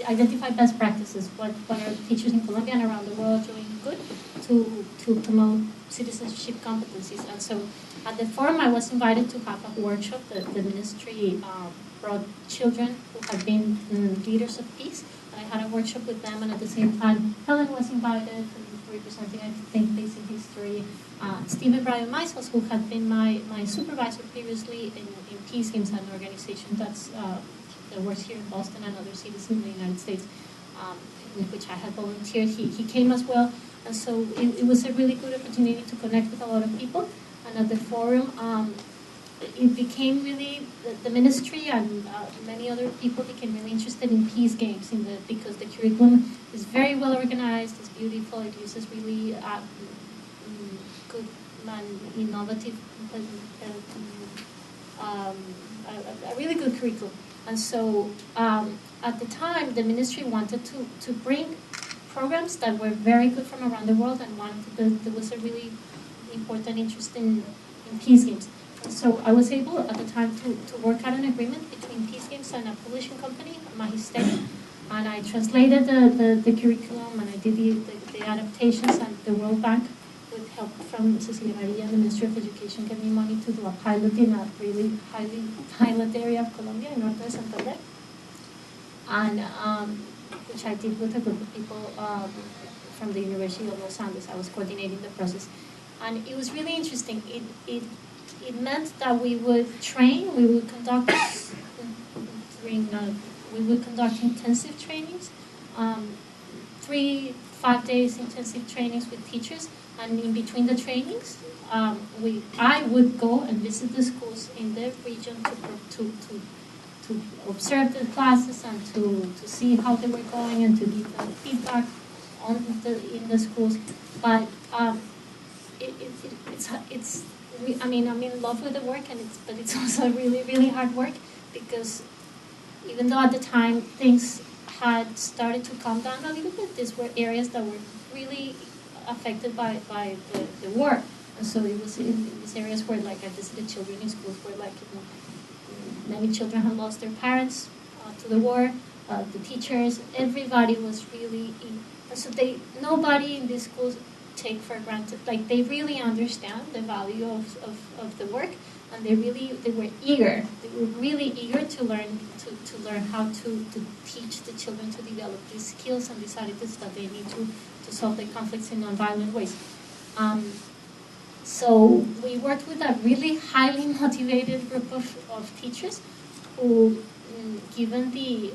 identify best practices, what are teachers in Colombia and around the world doing good to promote citizenship competencies. And so at the forum I was invited to have a workshop. The ministry brought children who had been leaders of peace. I had a workshop with them, and at the same time Helen was invited, representing I think Basic History. Stephen Brian Meisels, who had been my supervisor previously in Peace Games, an organization that works here in Boston and other cities in the United States, in which I had volunteered. He came as well, and so it was a really good opportunity to connect with a lot of people. And at the forum, it became really, the ministry and many other people became really interested in peace games because the curriculum is very well organized, it's beautiful, it uses really good and innovative, a really good curriculum. And so at the time, the ministry wanted to bring programs that were very good from around the world, and there was a really important interest in peace games. So I was able at the time to work out an agreement between Peace Games and a publishing company, Magisterium, and I translated the curriculum, and I did the adaptations, and the World Bank, with help from Cecilia Maria and the Ministry of Education, gave me money to do a pilot in a really highly pilot area of Colombia, in Norte de Santander, and which I did with a group of people from the University of Los Andes. I was coordinating the process, and it was really interesting. It meant that we would train, we would conduct intensive trainings, 3-5 days intensive trainings with teachers, and in between the trainings, I would go and visit the schools in the region to observe the classes and to see how they were going and to give them feedback in the schools. But I'm in love with the work, but it's also really, really hard work, because even though at the time things had started to calm down a little bit. These were areas that were really affected by the war. And so it was in these areas where, like, I visited children in schools where, like, many children had lost their parents to the war. The teachers, everybody was really, so nobody in these schools take for granted. Like, they really understand the value of the work, and they were eager. They were really eager to learn how to teach the children to develop these skills and these attitudes that they need to solve the conflicts in nonviolent ways. So we worked with a really highly motivated group of teachers who, given the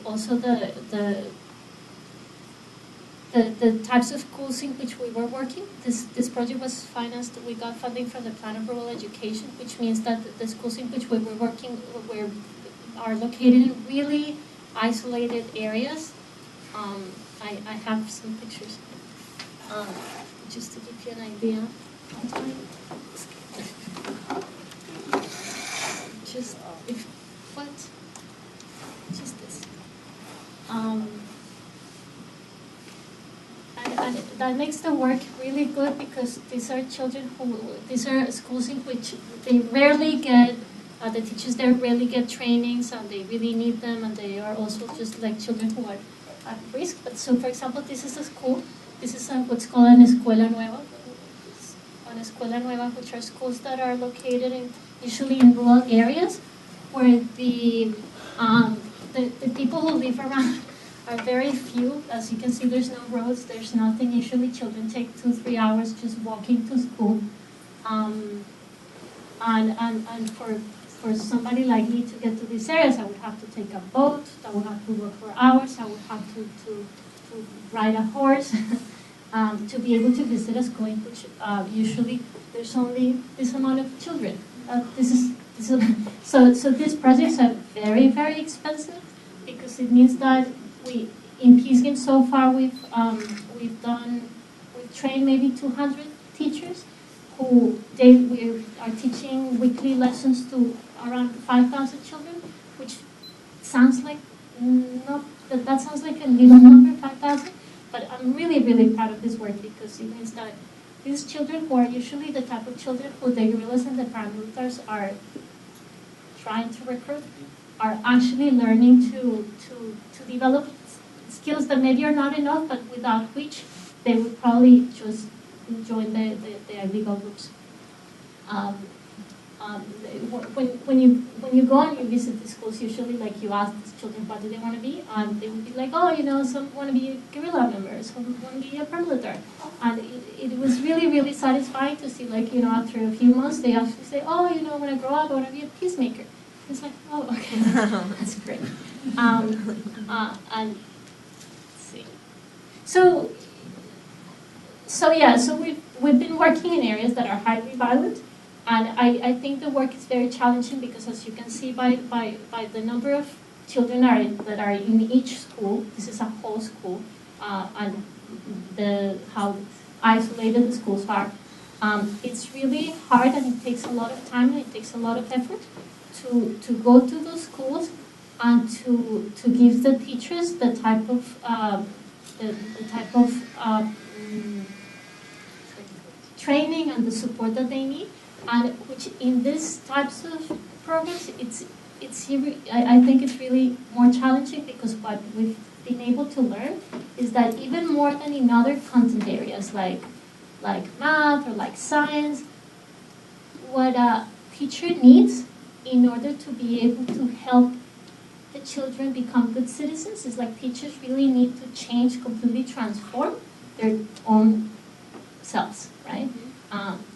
types of schools in which we were working, this project was financed. We got funding from the Plan of Rural Education, which means that the schools in which we were working are located in really isolated areas. I have some pictures, just to give you an idea. Just this. And that makes the work really good, because these are schools in which they rarely get, the teachers there rarely get trainings, and they really need them, and they are also just like children who are at risk. But so, for example, this is a school. This is what's called an escuela nueva. An escuela nueva, which are schools that are located usually in rural areas, where the people who live around are very few. As you can see, there's no roads, there's nothing. Usually children take 2-3 hours just walking to school. And for somebody like me to get to these areas, I would have to take a boat, I would have to work for hours, I would have to ride a horse to be able to visit a school in which usually there's only this amount of children. So these projects are very, very expensive, because it means that in Peace Game so far we've trained maybe 200 teachers who we are teaching weekly lessons to around 5,000 children, which sounds like that sounds like a little number, 5,000. But I'm really, really proud of this work, because it means that these children, who are usually the type of children who the guerrillas and the paramilitaries are trying to recruit, are actually learning to develop skills that maybe are not enough, but without which they would probably just join the illegal groups. When you go and you visit the schools, usually, like, you ask these children what do they want to be, and they would be like, oh, some want to be a guerrilla member, some want to be a paramilitary. And it was really, really satisfying to see, like, after a few months, they actually say, oh, when I grow up, I want to be a peacemaker. It's like, oh, okay, that's great. And let's see. So we've been working in areas that are highly violent. And I think the work is very challenging, because, as you can see by the number of children that are in each school, this is a whole school, and how isolated the schools are. It's really hard, and it takes a lot of time, and it takes a lot of effort to go to those schools and to give the teachers the type of training and the support that they need. And which in these types of programs, I think it's really more challenging, because what we've been able to learn is that even more than in other content areas like math or like science, what a teacher needs in order to be able to help the children become good citizens is, like, teachers really need to completely transform their own selves, right?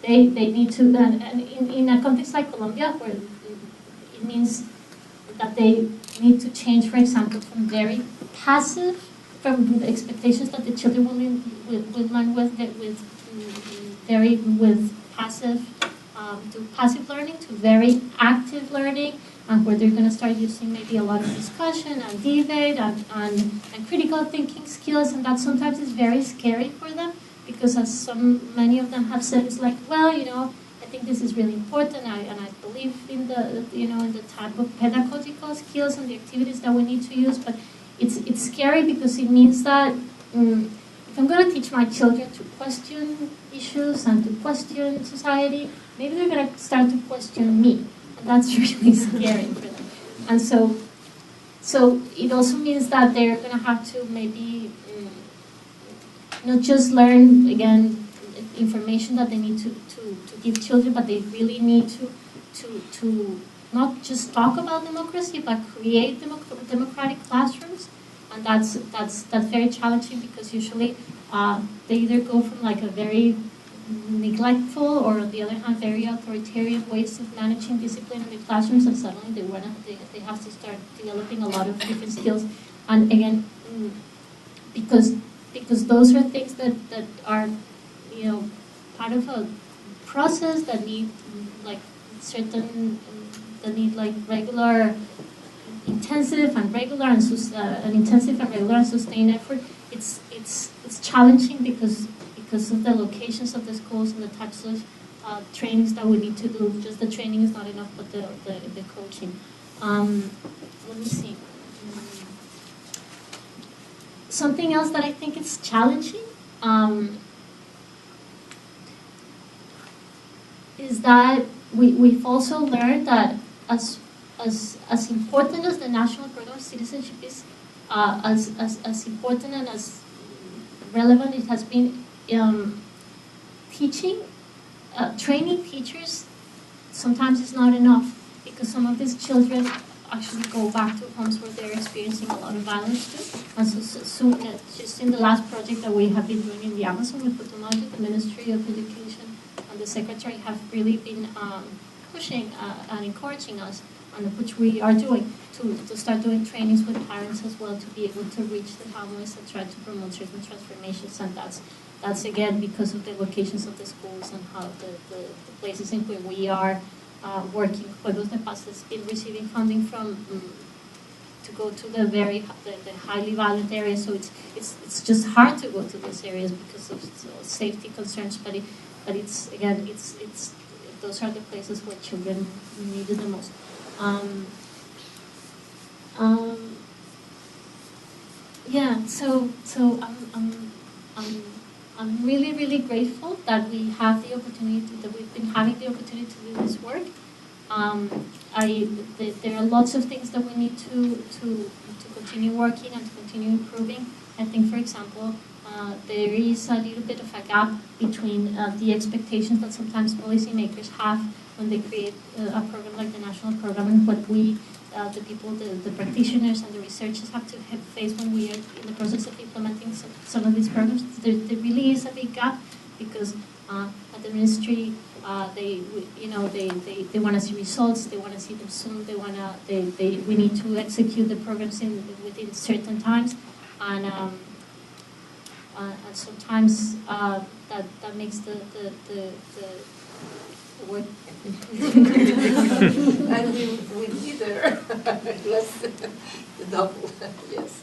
They need to, and in a context like Colombia, where it means that they need to change, for example, from very passive, from the expectations that the children will learn with passive to passive learning, to very active learning, and where they're going to start using maybe a lot of discussion and debate and critical thinking skills, and that sometimes is very scary for them. Because, as many of them have said, it's like, well, I think this is really important, and I believe in the type of pedagogical skills and the activities that we need to use, but it's scary because it means that if I'm going to teach my children to question issues and to question society, maybe they're going to start to question me, and that's really scary for them. And so it also means that they're going to have to maybe not just learn, again, information that they need to give children, but they really need to not just talk about democracy, but create democratic classrooms. And that's very challenging because usually they either go from like a very neglectful or on the other hand very authoritarian ways of managing discipline in the classrooms, and suddenly they have to start developing a lot of different skills. And again, because those are things that are, you know, part of a process that need like certain that need like regular intensive and regular and sustained effort. It's challenging because of the locations of the schools and the types of trainings that we need to do. Just the training is not enough, but the coaching. Let me see. Something else that I think is challenging is that we've also learned that as important as the national program of citizenship is, as important and as relevant it has been, training teachers sometimes is not enough, because some of these children actually go back to homes where they're experiencing a lot of violence too. And so just in the last project that we have been doing in the Amazon with Putumayo, the Ministry of Education and the Secretary have really been pushing and encouraging us, and which we are doing, to start doing trainings with parents as well, to be able to reach the families and try to promote certain transformations. And that's again because of the locations of the schools and how the places in which we are working. Juegos de Paz has been receiving funding from to go to the highly violent areas, so it's just hard to go to those areas because of safety concerns. But it's again it's those are the places where children need it the most. Yeah, so I'm really grateful that we have the opportunity that we've been having the opportunity to do this work. There are lots of things that we need to continue working and to continue improving. I think, for example, there is a little bit of a gap between the expectations that sometimes policymakers have when they create a program like the national program, and what we, the people, the practitioners and the researchers have to face when we are in the process of implementing some of these programs. There really is a big gap, because at the ministry, they want to see results. They want to see them soon. We need to execute the programs within certain times, and sometimes that makes the work. And we neither less the double. Yes.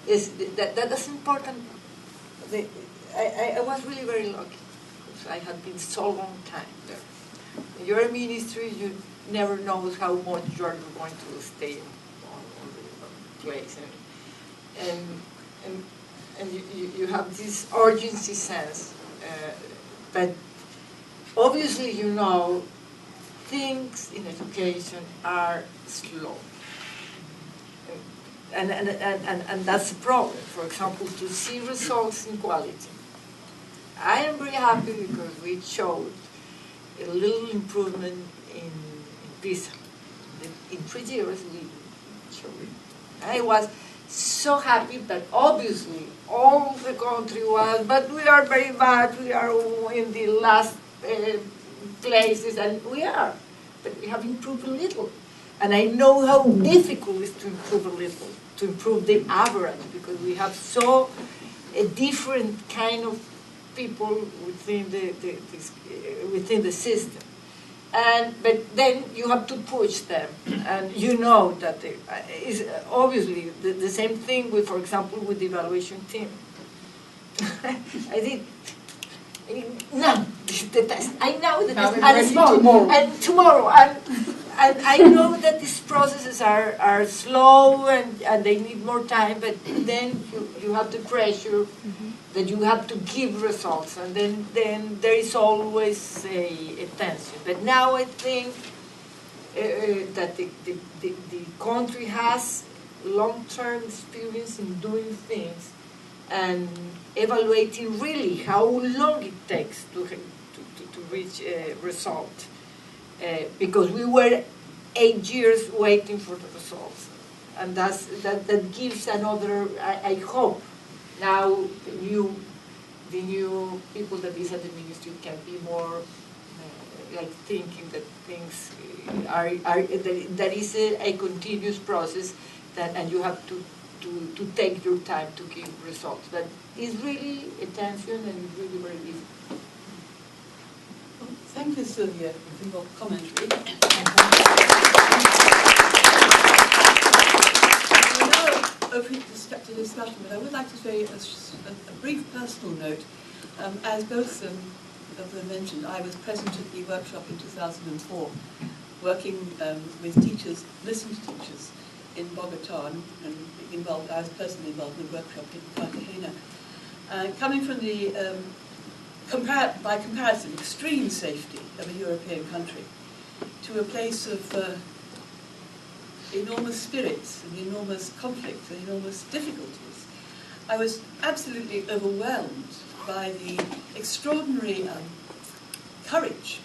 Yes, that's important. I was really very lucky. I had been so long time there. When you're a ministry, you never know how much you're going to stay on the place, and you have this urgency sense, but obviously, you know, things in education are slow, and that's a problem. For example, to see results in quality. I am very happy because we showed a little improvement in PISA. In 3 years, we showed it. I was so happy, but obviously all the country was, but we are very bad, we are in the last places, and we are, but we have improved a little. And I know how difficult it is to improve a little, to improve the average, because we have so a different kind of people within the system. But then you have to push them, and you know that is obviously the same thing with, for example, with the evaluation team. I did. No, the test. I know the test. And tomorrow. And and I know that these processes are slow and they need more time, but then you have the pressure that you have to give results, and then there is always a tension. But now I think that the country has long-term experience in doing things and evaluating really how long it takes to reach a result. Because we were 8 years waiting for the results. And that gives another, I hope, now the new people that is at the ministry can be more like thinking that things that is a continuous process, and you have to take your time to give results. But it's really a tension and it's really very difficult. Well, thank you, Sylvia, for your commentary. We're now opening to discussion, but I would like to say a brief personal note. As both of them mentioned, I was present at the workshop in 2004, working with teachers, listening to teachers in Bogota, and I was personally involved in the workshop in Cartagena. Coming from the, by comparison, extreme safety of a European country to a place of enormous spirits and enormous conflicts and enormous difficulties, I was absolutely overwhelmed by the extraordinary courage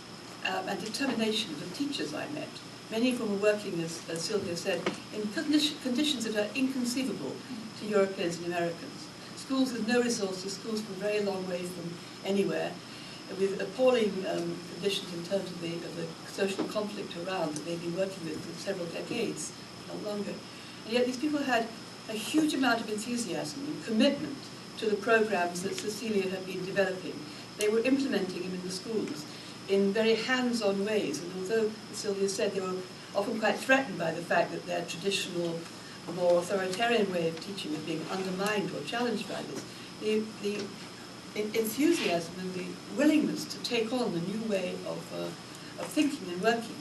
and determination of the teachers I met. Many of them were working, as Sylvia said, in conditions that are inconceivable to Europeans and Americans. Schools with no resources, schools from a very long way from anywhere, with appalling conditions in terms of the social conflict around that they've been working with for several decades, not longer. And yet these people had a huge amount of enthusiasm and commitment to the programs that Cecilia had been developing. They were implementing them in the schools in very hands-on ways, and although, as Sylvia said, they were often quite threatened by the fact that their traditional, more authoritarian way of teaching was being undermined or challenged by this, the enthusiasm and the willingness to take on the new way of thinking and working,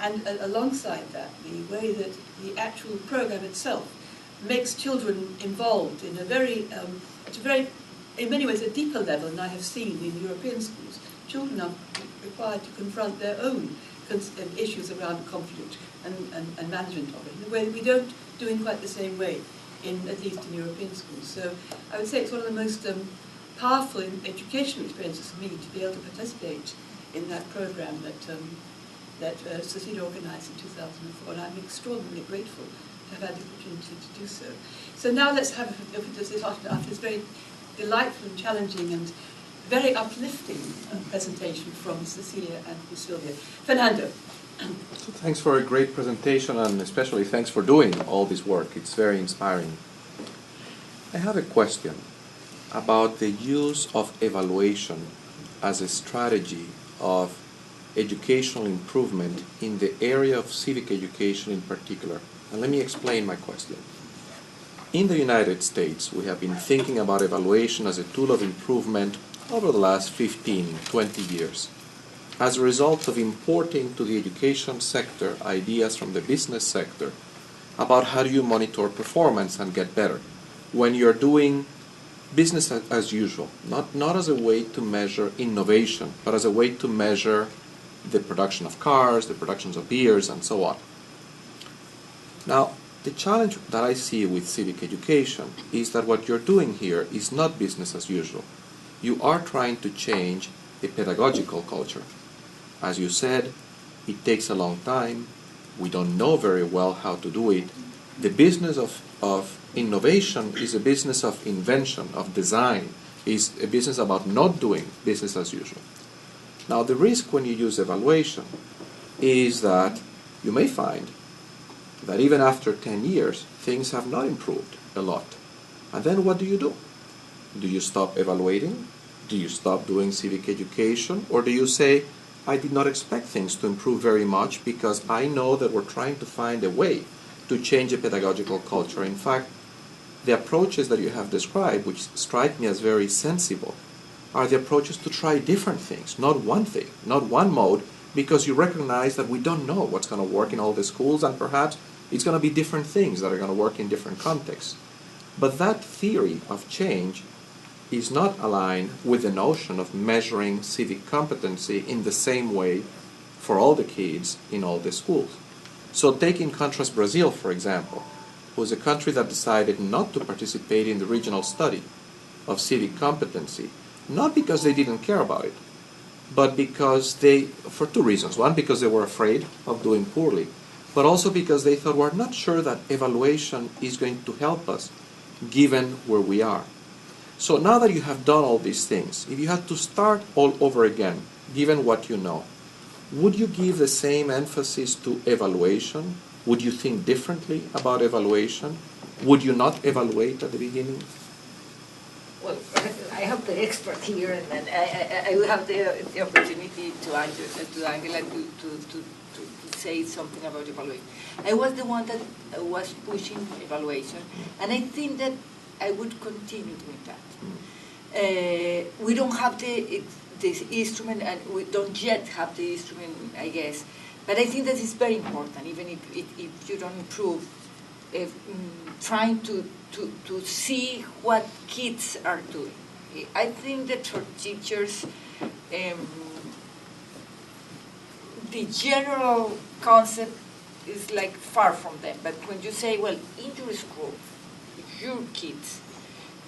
and alongside that, the way that the actual program itself makes children involved in in many ways, a deeper level than I have seen in European schools. Children are required to confront their own issues around conflict and management of it in a way that we don't do in quite the same way, at least in European schools. So I would say it's one of the most powerful educational experiences for me to be able to participate in that program that Cecilia organized in 2004, and I'm extraordinarily grateful to have had the opportunity to do so. So now let's have after this very delightful and challenging and very uplifting presentation from Cecilia and Sylvia. Fernando. So thanks for a great presentation, and especially thanks for doing all this work. It's very inspiring. I have a question about the use of evaluation as a strategy of educational improvement in the area of civic education in particular. And let me explain my question. In the United States, we have been thinking about evaluation as a tool of improvement over the last 15, 20 years. As a result of importing to the education sector ideas from the business sector about how do you monitor performance and get better when you're doing business as usual, not as a way to measure innovation, but as a way to measure the production of cars, the productions of beers, and so on. Now, the challenge that I see with civic education is that what you're doing here is not business as usual. You are trying to change a pedagogical culture. As you said, it takes a long time. We don't know very well how to do it. The business of innovation is a business of invention, of design, is a business about not doing business as usual. Now, the risk when you use evaluation is that you may find that even after 10 years, things have not improved a lot. And then what do? Do you stop evaluating? Do you stop doing civic education? Or do you say, I did not expect things to improve very much because I know that we're trying to find a way to change a pedagogical culture. In fact, the approaches that you have described, which strike me as very sensible, are the approaches to try different things, not one thing, not one mode, because you recognize that we don't know what's going to work in all the schools, and perhaps it's going to be different things that are going to work in different contexts. But that theory of change is not aligned with the notion of measuring civic competency in the same way for all the kids in all the schools. So take in contrast Brazil, for example, who is a country that decided not to participate in the regional study of civic competency, not because they didn't care about it, but because for two reasons. One, because they were afraid of doing poorly, but also because they thought, we're not sure that evaluation is going to help us, given where we are. So now that you have done all these things, if you had to start all over again, given what you know, would you give the same emphasis to evaluation? Would you think differently about evaluation? Would you not evaluate at the beginning? Well, I have the expert here, and then I will have the opportunity to Angela to say something about evaluation. I was the one that was pushing evaluation, and I think that I would continue doing that. We don't have this instrument, and we don't yet have the instrument, I guess. But I think that is very important, even if you don't improve, trying to see what kids are doing. I think that for teachers, the general concept is like far from them. But when you say, well, in your school, your kids,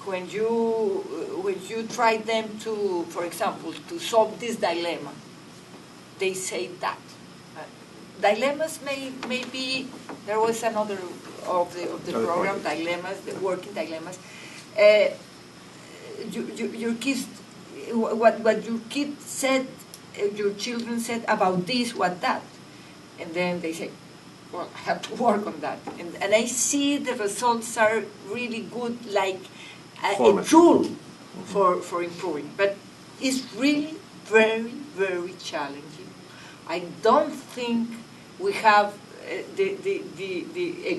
when you try them to, for example, to solve this dilemma, they say that. Dilemmas may be, there was another of the program, dilemmas, the working dilemmas. Your kids, what your kids said, your children said about this, what that. And then they say, well, I have to work on that. And I see the results are really good, like a tool for improving. But it's really very, very challenging. I don't think we have a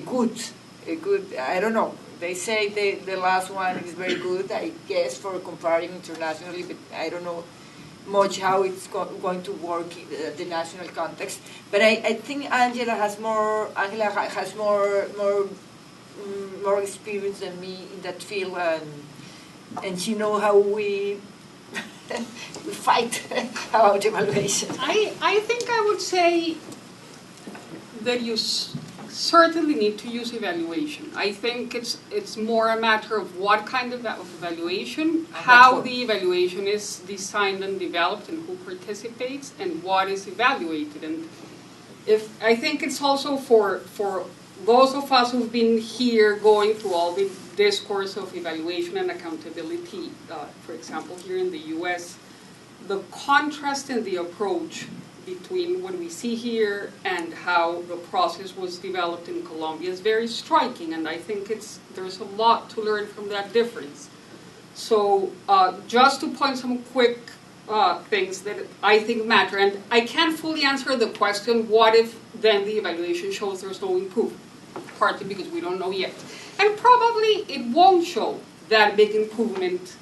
good, I don't know. They say the last one is very good, I guess, for comparing internationally, but I don't know much how it's going to work in the national context. But I think Angela has more experience than me in that field, and she knows how we we fight about evaluation. I think I would say that you certainly need to use evaluation. I think it's more a matter of what kind of evaluation, how the evaluation is designed and developed, and who participates, and what is evaluated. And I think it's also for those of us who've been here going through all the discourse of evaluation and accountability, for example, here in the US, the contrast in the approach between what we see here and how the process was developed in Colombia is very striking, and I think there's a lot to learn from that difference. So just to point some quick things that I think matter, and I can't fully answer the question, what if then the evaluation shows there's no improvement? Partly because we don't know yet. And probably it won't show that big improvement,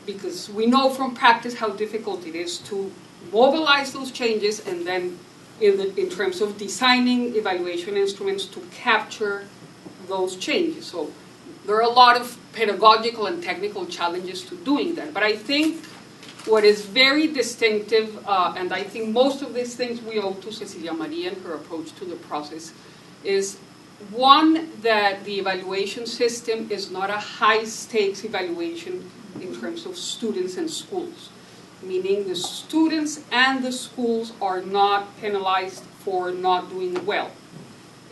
because we know from practice how difficult it is to mobilize those changes, and then in terms of designing evaluation instruments to capture those changes. So there are a lot of pedagogical and technical challenges to doing that. But I think what is very distinctive, and I think most of these things we owe to Cecilia Maria and her approach to the process, is one, that the evaluation system is not a high-stakes evaluation in terms of students and schools, meaning the students and the schools are not penalized for not doing well.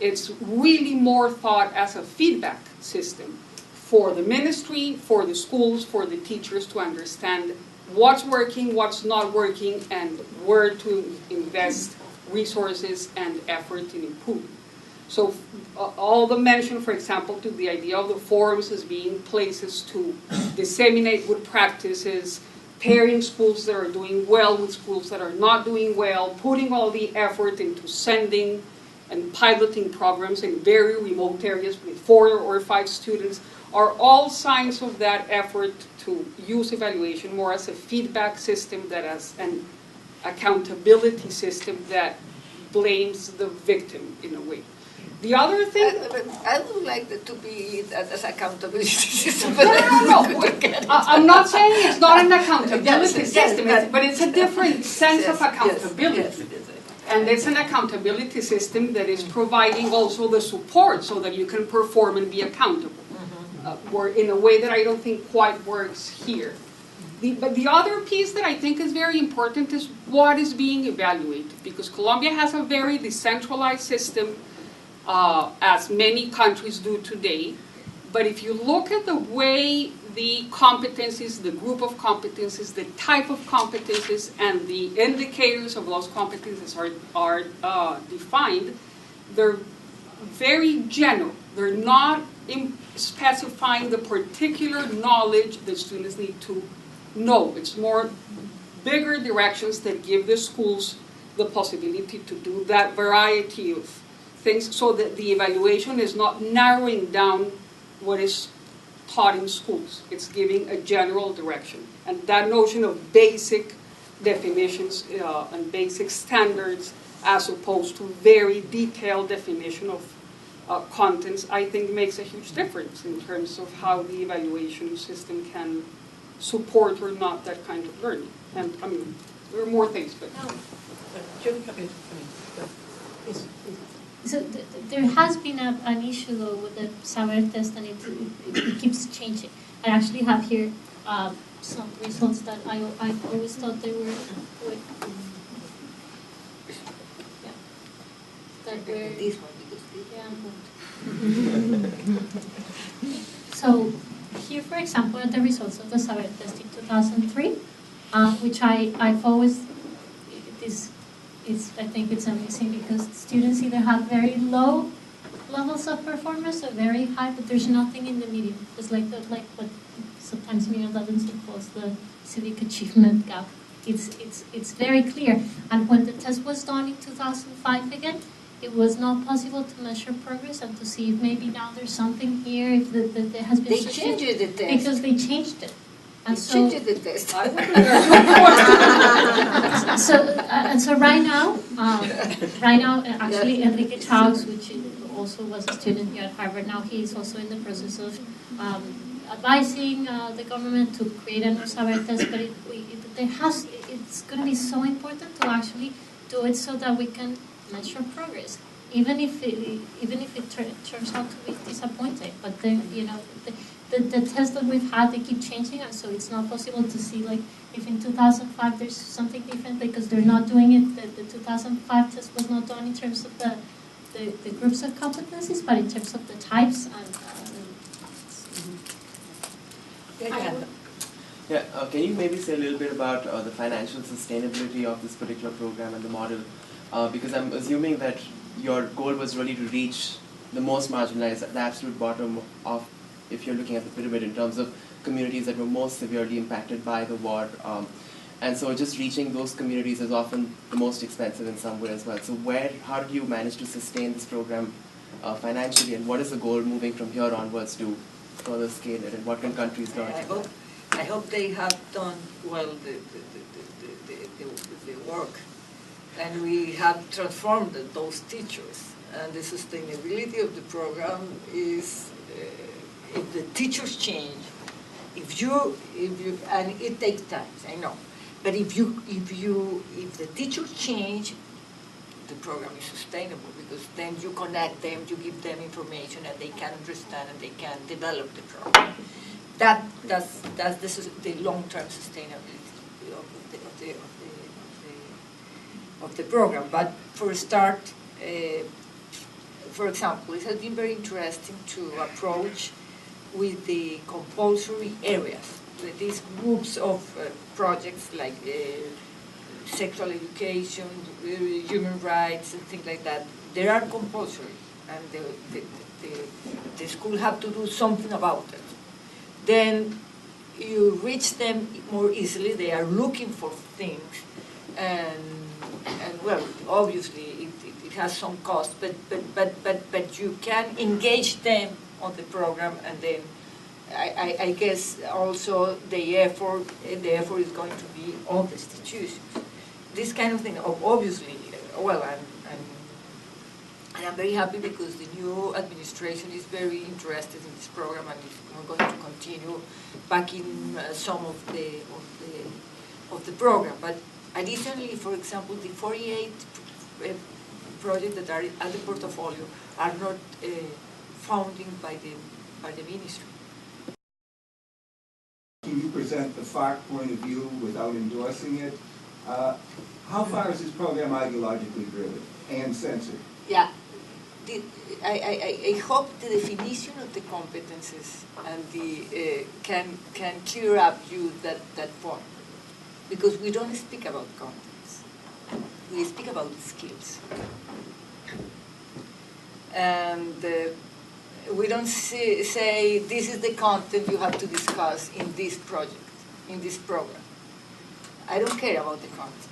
It's really more thought as a feedback system for the ministry, for the schools, for the teachers to understand what's working, what's not working, and where to invest resources and effort in improving. So all the mention, for example, to the idea of the forums as being places to disseminate good practices, pairing schools that are doing well with schools that are not doing well, putting all the effort into sending and piloting programs in very remote areas with 4 or 5 students, are all signs of that effort to use evaluation more as a feedback system than as an accountability system that blames the victim in a way. The other thing... I would like that to be as accountability system. No. I'm not saying it's not an accountability system, but it's a different sense of accountability. Yes. And it's an accountability system that is providing also the support so that you can perform and be accountable. In a way that I don't think quite works here. But the other piece that I think is very important is what is being evaluated, because Colombia has a very decentralized system, as many countries do today. But if you look at the way the competencies, the group of competencies, the type of competencies, and the indicators of those competencies are defined, they're very general. They're not specifying the particular knowledge that students need to know. It's more bigger directions that give the schools the possibility to do that variety of things, so that the evaluation is not narrowing down what is taught in schools. It's giving a general direction. And that notion of basic definitions and basic standards, as opposed to very detailed definition of contents, I think makes a huge difference in terms of how the evaluation system can support or not that kind of learning. And I mean, there are more things, but... So there has been an issue though with the saber test, and it keeps changing. I actually have here some results that I always thought they were This one, So here, for example, are the results of the saber test in 2003, which I've always, I think it's amazing, because students either have very low levels of performance or very high, but there's nothing in the medium. It's like what sometimes Miriam Levinson calls the civic achievement gap. It's very clear. And when the test was done in 2005 again, it was not possible to measure progress and to see if maybe now there's something here, if there has been... They changed the test. Because they changed it. And so, changed the test. So right now, actually Enrique Chaus, which also was a student here at Harvard, now he is also in the process of advising the government to create a new saber test, but it's going to be so important to actually do it so that we can measure progress, even if it turns out to be disappointing. But then, the tests that we've had, they keep changing, and so it's not possible to see like if in 2005 there's something different, because they're not doing it. The 2005 test was not done in terms of the groups of competencies, but in terms of the types can you maybe say a little bit about the financial sustainability of this particular program and the model? Because I'm assuming that your goal was really to reach the most marginalized, the absolute bottom of, if you're looking at the pyramid, in terms of communities that were most severely impacted by the war. And so just reaching those communities is often the most expensive in some way as well. So how did you manage to sustain this program financially, and what is the goal moving from here onwards to further scale it, and what can countries do? I hope they have done well the work, and we have transformed those teachers. And the sustainability of the program is if the teachers change, if you and it takes time, I know, but if the teachers change, the program is sustainable, because then you connect them, you give them information, and they can understand and they can develop the program. That's the long-term sustainability of the program. But for a start, for example, it has been very interesting to approach with the compulsory areas, with these groups of projects like sexual education, human rights, and things like that. They are compulsory, and the school have to do something about it. Then you reach them more easily. They are looking for things, and well, obviously it has some cost, but you can engage them on the program, and then I guess also the effort is going to be on the institutions. this kind of thing, obviously, well, and I'm very happy because the new administration is very interested in this program and is going to continue backing some of the program. But additionally, for example, the 48 projects that are at the portfolio are not funded by the ministry. Can you present the FARC point of view without endorsing it? How far is this program ideologically driven and censored? Yeah, I hope the definition of the competences and the can clear up you that point, because we don't speak about contents, we speak about skills, and we don't say this is the content you have to discuss in this project, in this program. I don't care about the content.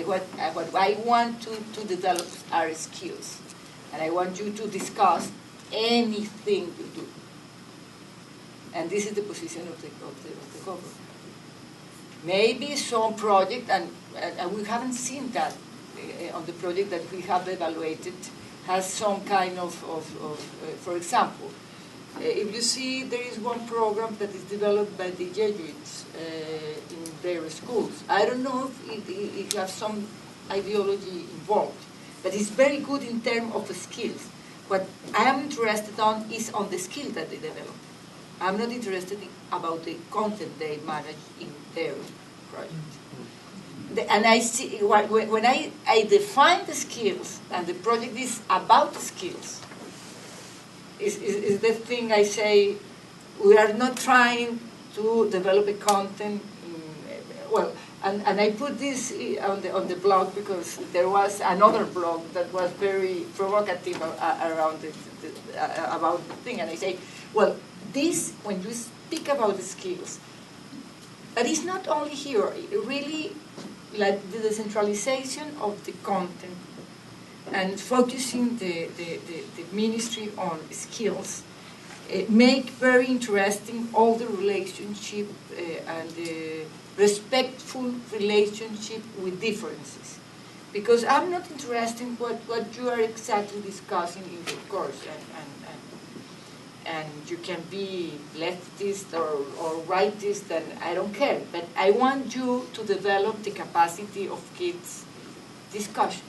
What I want to develop are skills, and I want you to discuss anything you do. And this is the position of the government. Maybe some project, and we haven't seen that on the project that we have evaluated, has some kind of for example, if you see there is one program that is developed by the Jesuits in their schools. I don't know if it has some ideology involved, but it's very good in terms of the skills. What I am interested on is on the skill that they develop. I'm not interested about the content they manage in their project. And I see, when I define the skills, and the project is about the skills, is the thing I say, we are not trying to develop a content, well, and I put this on the blog because there was another blog that was very provocative around about the thing, and I say, well, this, when you speak about the skills, but it's not only here, really, like the decentralization of the content and focusing the ministry on skills make very interesting all the relationship and the respectful relationship with differences. Because I'm not interested in what you are exactly discussing in your course, and you can be leftist or rightist, and I don't care. But I want you to develop the capacity of kids' discussion.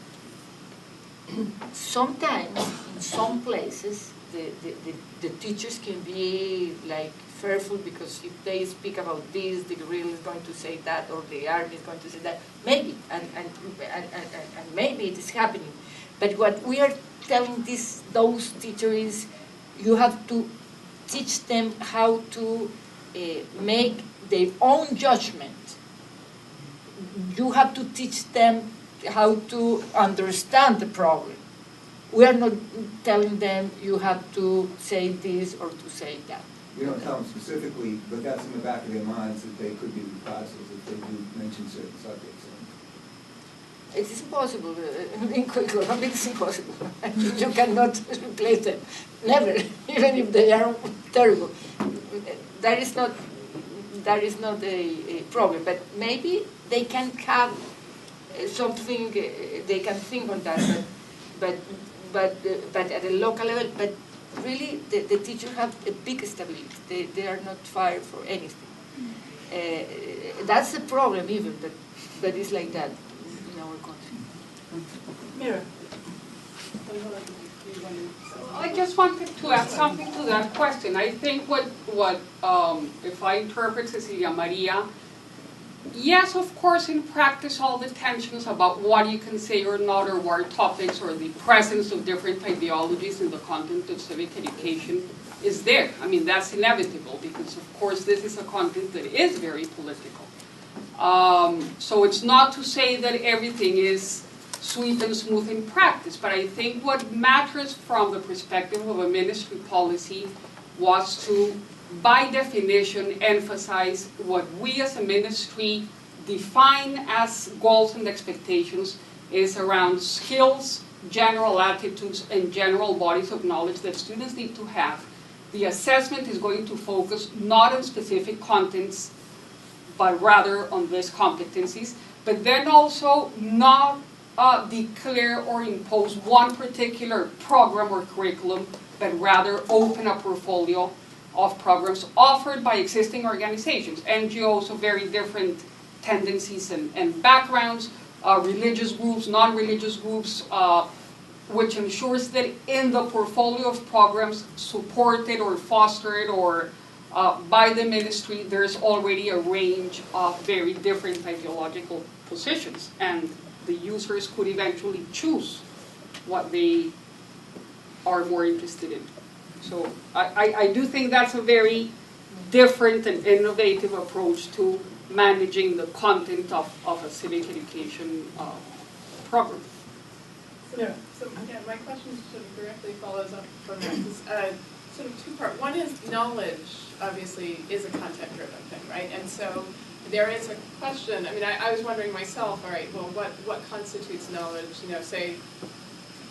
Sometimes, in some places, the teachers can be like fearful because if they speak about this, the guerrilla is going to say that, or the army is going to say that. Maybe, and maybe it is happening. But what we are telling those teachers is, you have to teach them how to make their own judgment. You have to teach them how to understand the problem. We are not telling them you have to say this or to say that. You don't tell them specifically, but that's in the back of their minds that they could be reprisals if they do mention certain subjects. It is impossible. In Colombia, it's impossible. You cannot replace them. Never, even if they are terrible. That is not a problem. But maybe they can have something. They can think on that. But at a local level. But really, the teachers have a big stability. They are not fired for anything. That's the problem, even that is like that. Mira. I just wanted to add something to that question. I think what if I interpret Cecilia Maria, yes, of course, in practice, all the tensions about what you can say or not, or what topics, or the presence of different ideologies in the content of civic education is there. I mean, that's inevitable because, of course, this is a content that is very political. So it's not to say that everything is sweet and smooth in practice, but I think what matters from the perspective of a ministry policy was to, by definition, emphasize what we as a ministry define as goals and expectations is around skills, general attitudes, and general bodies of knowledge that students need to have. The assessment is going to focus not on specific contents, but rather on these competencies. but then also not declare or impose one particular program or curriculum, but rather open a portfolio of programs offered by existing organizations, NGOs of very different tendencies and backgrounds, religious groups, non-religious groups, which ensures that in the portfolio of programs supported or fostered or by the ministry, there's already a range of very different ideological positions, and the users could eventually choose what they are more interested in. So I do think that's a very different and innovative approach to managing the content of a civic education program. So my question sort of directly follows up from that. It's, sort of two-part. One is knowledge, obviously, is a content-driven thing, right? And so there is a question. I mean, I was wondering myself, all right, well, what constitutes knowledge? You know, say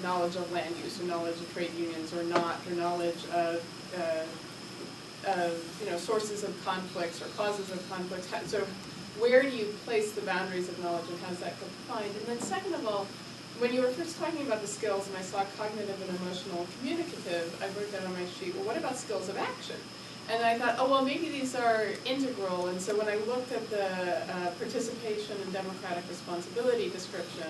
knowledge of land use, or knowledge of trade unions, or not, or knowledge of you know, sources of conflicts or causes of conflicts. So where do you place the boundaries of knowledge, and how does that get defined? And then second of all, when you were first talking about the skills, and I saw cognitive and emotional communicative, I wrote that on my sheet, well, what about skills of action? And I thought, oh, well, maybe these are integral. And so when I looked at the participation and democratic responsibility description,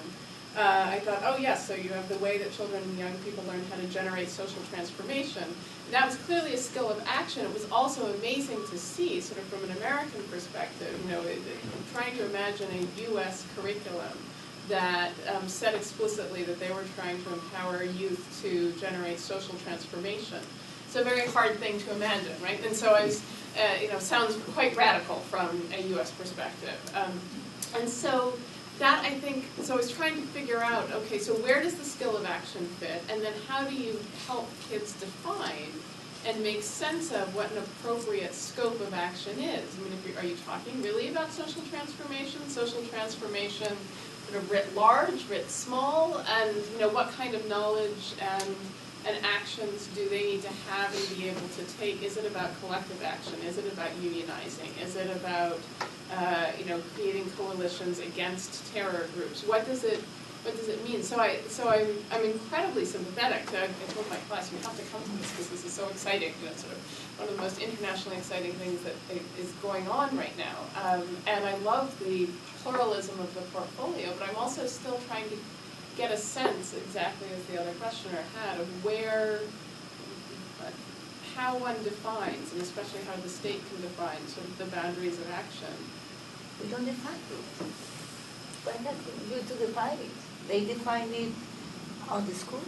I thought, oh, yes, so you have the way that children and young people learn how to generate social transformation. And that was clearly a skill of action. It was also amazing to see, sort of from an American perspective, you know, trying to imagine a U.S. curriculum that said explicitly that they were trying to empower youth to generate social transformation. It's a very hard thing to imagine, right? And so I was, you know, sounds quite radical from a U.S. perspective. And so that, I think, so I was trying to figure out, okay, so where does the skill of action fit? And then how do you help kids define and make sense of what an appropriate scope of action is? I mean, are you talking really about social transformation sort of writ large, writ small, and you know, what kind of knowledge and actions do they need to have and be able to take? Is it about collective action? Is it about unionizing? Is it about you know, creating coalitions against terror groups? What does it mean? So I'm incredibly sympathetic to, I told my class, you have to come to this because this is so exciting. You know, it's sort of one of the most internationally exciting things that is going on right now. And I love the pluralism of the portfolio, but I'm also still trying to get a sense, exactly as the other questioner had, of where, how one defines, and especially how the state can define sort of the boundaries of action. We don't define it. Why not you to define it? They define it on the school.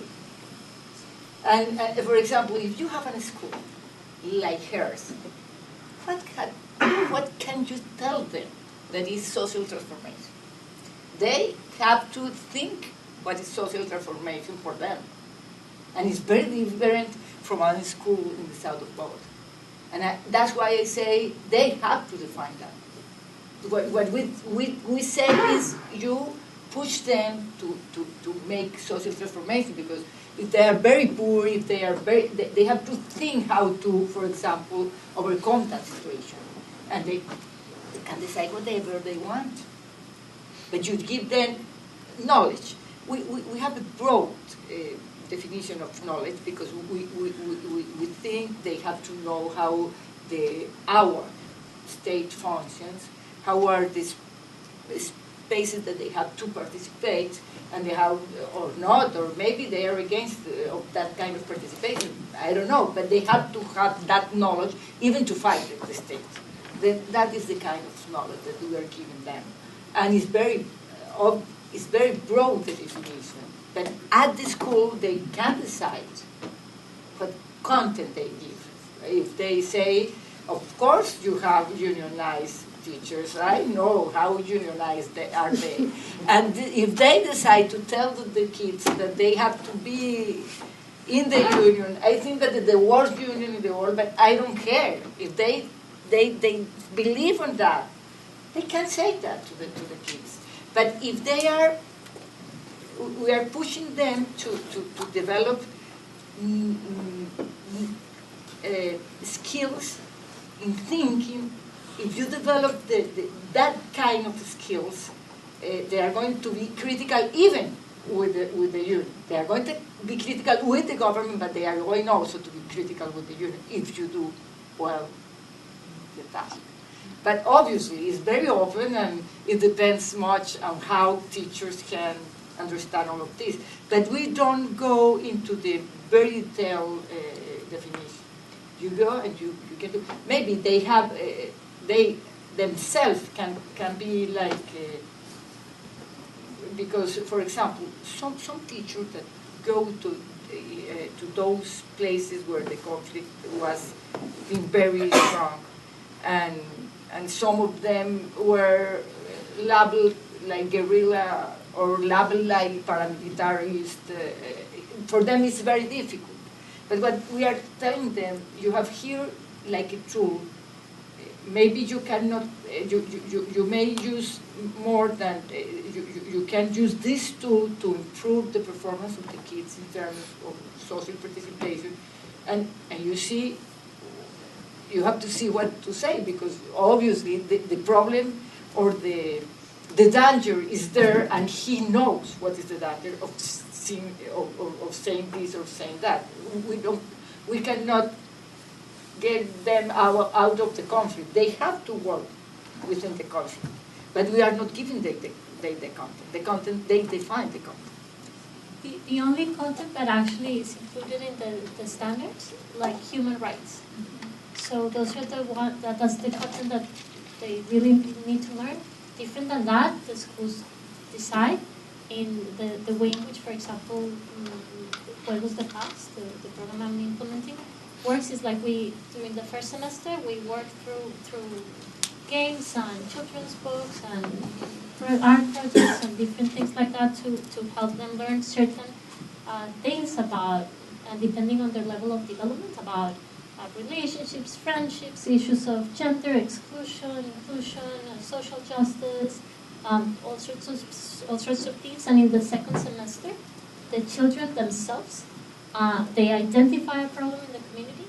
And for example, if you have a school like hers, what can you tell them that is social transformation? They have to think what is social transformation for them. And it's very different from any school in the south of Bogota. And that's why I say they have to define that. What we say is you push them to make social transformation, because if they are very poor, if they are they have to think how to, for example, overcome that situation. And they can decide whatever they want. But you give them knowledge. We have a broad definition of knowledge, because we think they have to know how our state functions, how are these spaces that they have to participate, and they have, or not, or maybe they are against that kind of participation. I don't know, but they have to have that knowledge even to fight the state. That is the kind of knowledge that we are giving them. And it's very broad, the definition. But at the school, they can decide what content they give. If they say, of course you have unionized teachers, I know how unionized are they. And if they decide to tell the kids that they have to be in the union, I think that the worst union in the world, but I don't care. If they believe in that, they can say that to the kids. But if we are pushing them to develop skills in thinking. If you develop that kind of skills, they are going to be critical even with the union. They are going to be critical with the government, but they are going also to be critical with the union if you do well the task. But obviously, it's very open, and it depends much on how teachers can understand all of this. But we don't go into the very detailed definition. You go and you can do. Maybe they have they themselves can be like. Because, for example, some teachers that go to those places where the conflict was being very strong, and some of them were labeled like guerrilla or labeled like paramilitarist. For them, it's very difficult. But what we are telling them, you have here like a tool. Maybe you cannot. You may use more than you can use this tool to improve the performance of the kids in terms of social participation, and you see. You have to see what to say, because obviously the problem or the danger is there, and he knows what is the danger of saying this or saying that. We cannot get them out of the conflict. They have to work within the conflict, but we are not giving them the content. The content, they define the content. The only content that actually is included in the standards, like human rights. So those are that's the content that they really need to learn. Different than that, the schools decide in the way in which, for example, Juegos de Paz, the program I'm implementing, works is like during the first semester, we work through games and children's books and art projects and different things like that to help them learn certain things about, and depending on their level of development, about relationships, friendships, issues of gender, exclusion, inclusion, social justice, all sorts of things. And in the second semester, the children themselves, they identify a problem in the community.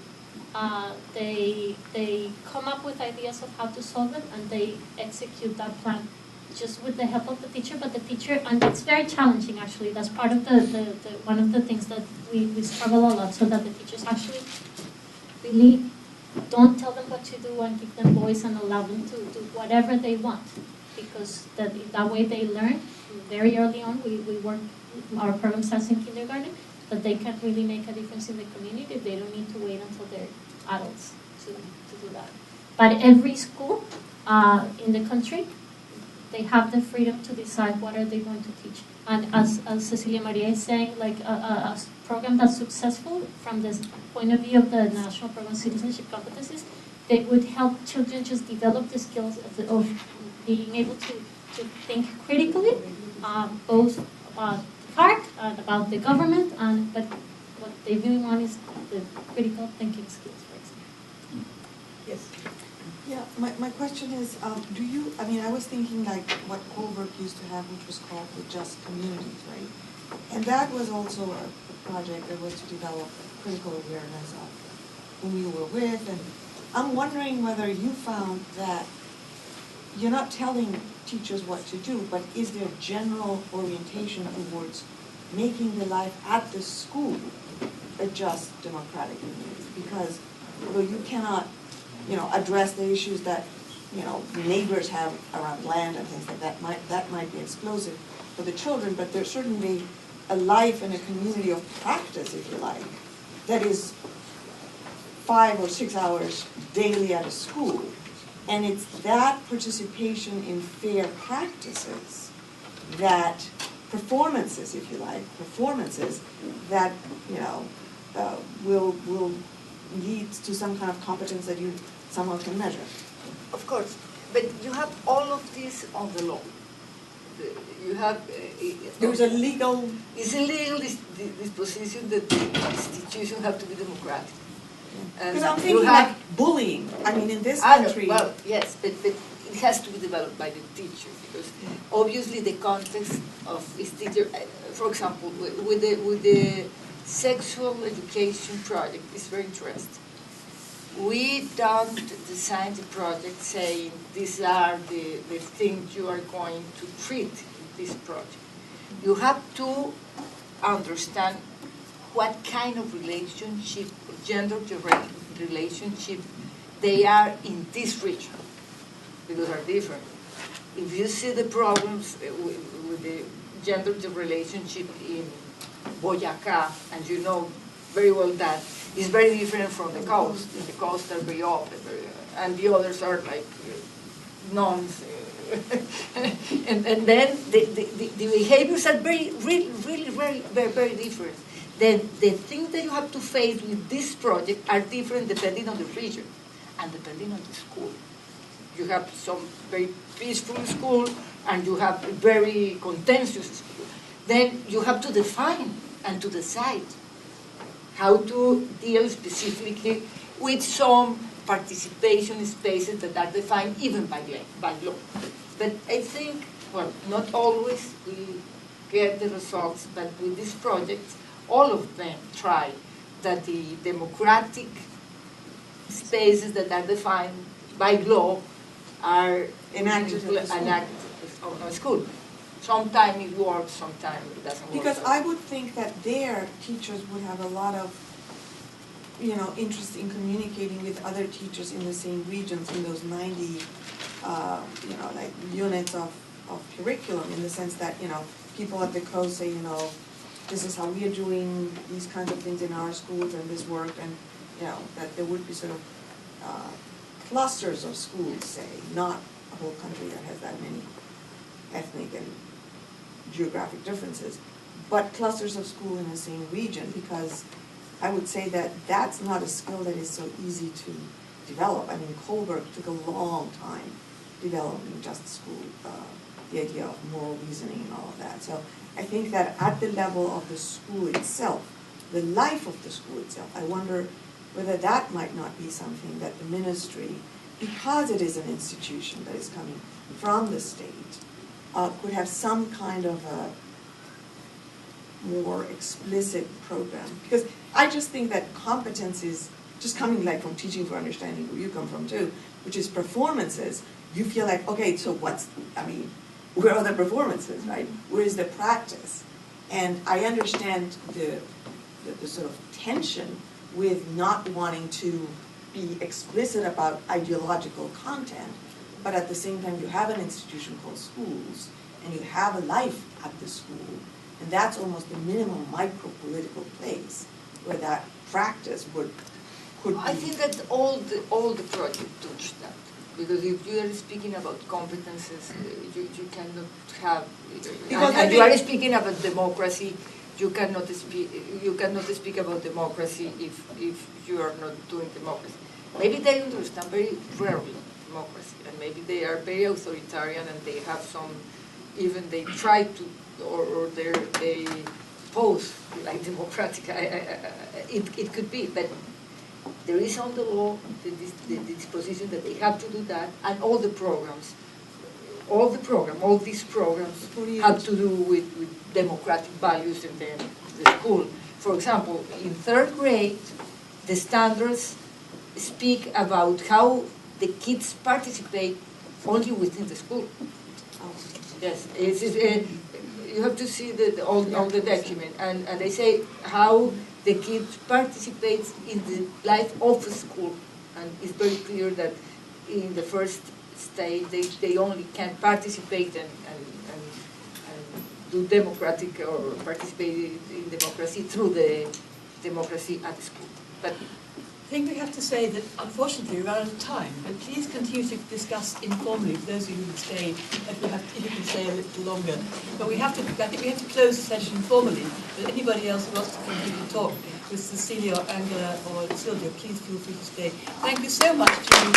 They come up with ideas of how to solve it, and they execute that plan just with the help of the teacher. But the teacher, and it's very challenging actually. That's part of the one of the things that we struggle a lot, so that the teachers actually really don't tell them what to do and give them voice and allow them to do whatever they want, because that way they learn very early on. We work, our program starts in kindergarten, but they can really make a difference in the community. They don't need to wait until they're adults to do that. But every school in the country, they have the freedom to decide what are they going to teach. And as Cecilia Maria is saying, like a program that's successful from the point of view of the National Program Citizenship Competencies, they would help children just develop the skills of being able to think critically, both about FARC and about the government, but what they really want is the critical thinking skills, for example. Yes. Yeah, my question is, I was thinking like what Kohlberg used to have, which was called the Just Communities, right? And that was also a project that was to develop critical awareness of whom you were with. And I'm wondering whether you found that you're not telling teachers what to do, but is there general orientation towards making the life at the school a just democratic community? Because although you cannot address the issues that, neighbors have around land and things like that might be explosive for the children, but there's certainly a life and a community of practice, if you like, that is 5 or 6 hours daily at a school. And it's that participation in fair practices, that performances, if you like, that, will lead to some kind of competence that you somehow can measure. Of course, but you have all of this on the law. You have There's a legal. It's a legal disposition that the institution have to be democratic. Because I'm thinking like bullying. I mean, in this country. Well, yes, but it has to be developed by the teacher, because obviously the context of this teacher, for example, with the sexual education project is very interesting. we don't design the project saying these are the things you are going to treat in this project. You have to understand what kind of relationship, gender relationship, they are in this region, because they are different. If you see the problems with the gender relationship in Boyacá, and you know very well that it's very different from the coast. The coast are very open, and the others are like nuns. and then the behaviors are very different. Then the things that you have to face with this project are different depending on the region and depending on the school. You have some very peaceful school and you have a very contentious school. Then you have to define and to decide how to deal specifically with some participation spaces that are defined even by law. But I think, well, not always we get the results, but with these projects, all of them try that the democratic spaces that are defined by law are enacted on school. Sometimes it works, sometimes it doesn't work. Because I would think that their teachers would have a lot of, interest in communicating with other teachers in the same regions in those 90, units of curriculum, in the sense that, people at the coast say, this is how we are doing these kinds of things in our schools and this work, and, that there would be sort of clusters of schools, say, not a whole country that has that many ethnic and geographic differences, but clusters of school in the same region, because I would say that that's not a skill that is so easy to develop. I mean, Kohlberg took a long time developing just school, the idea of moral reasoning and all of that. So I think that at the level of the school itself, the life of the school itself, I wonder whether that might not be something that the ministry, because it is an institution that is coming from the state, could have some kind of a more explicit program. Because I just think that competence is just coming like from teaching for understanding, where you come from too, which is performances. You feel like, okay, so where are the performances, right? Where is the practice? And I understand the sort of tension with not wanting to be explicit about ideological content, but at the same time you have an institution called schools, and you have a life at the school, and that's almost the minimum micro-political place where that practice could be. I think that all the projects touch that, because if you are speaking about competences, you cannot have. And you are speaking about democracy. You cannot speak about democracy if you are not doing democracy. Maybe they understand very rarely democracy, and maybe they are very authoritarian, and they have some. Even they try to, or they pose like democratic. It could be, but there is on the law the disposition that they have to do that, and all these programs have to do with democratic values in the school. For example, in third grade, the standards speak about how the kids participate only within the school. Yes, you have to see all the document, and they say how the kids participate in the life of the school, and it's very clear that in the first stage they only can participate and do democratic or participate in democracy through the democracy at the school. But I think we have to say that, unfortunately, we're out of time, but please continue to discuss informally, for those of you who stay, if you can stay a little longer. But I think we have to close the session formally, but anybody else who wants to continue to talk with Cecilia or Angela or Sylvia, please feel free to stay. Thank you so much to you.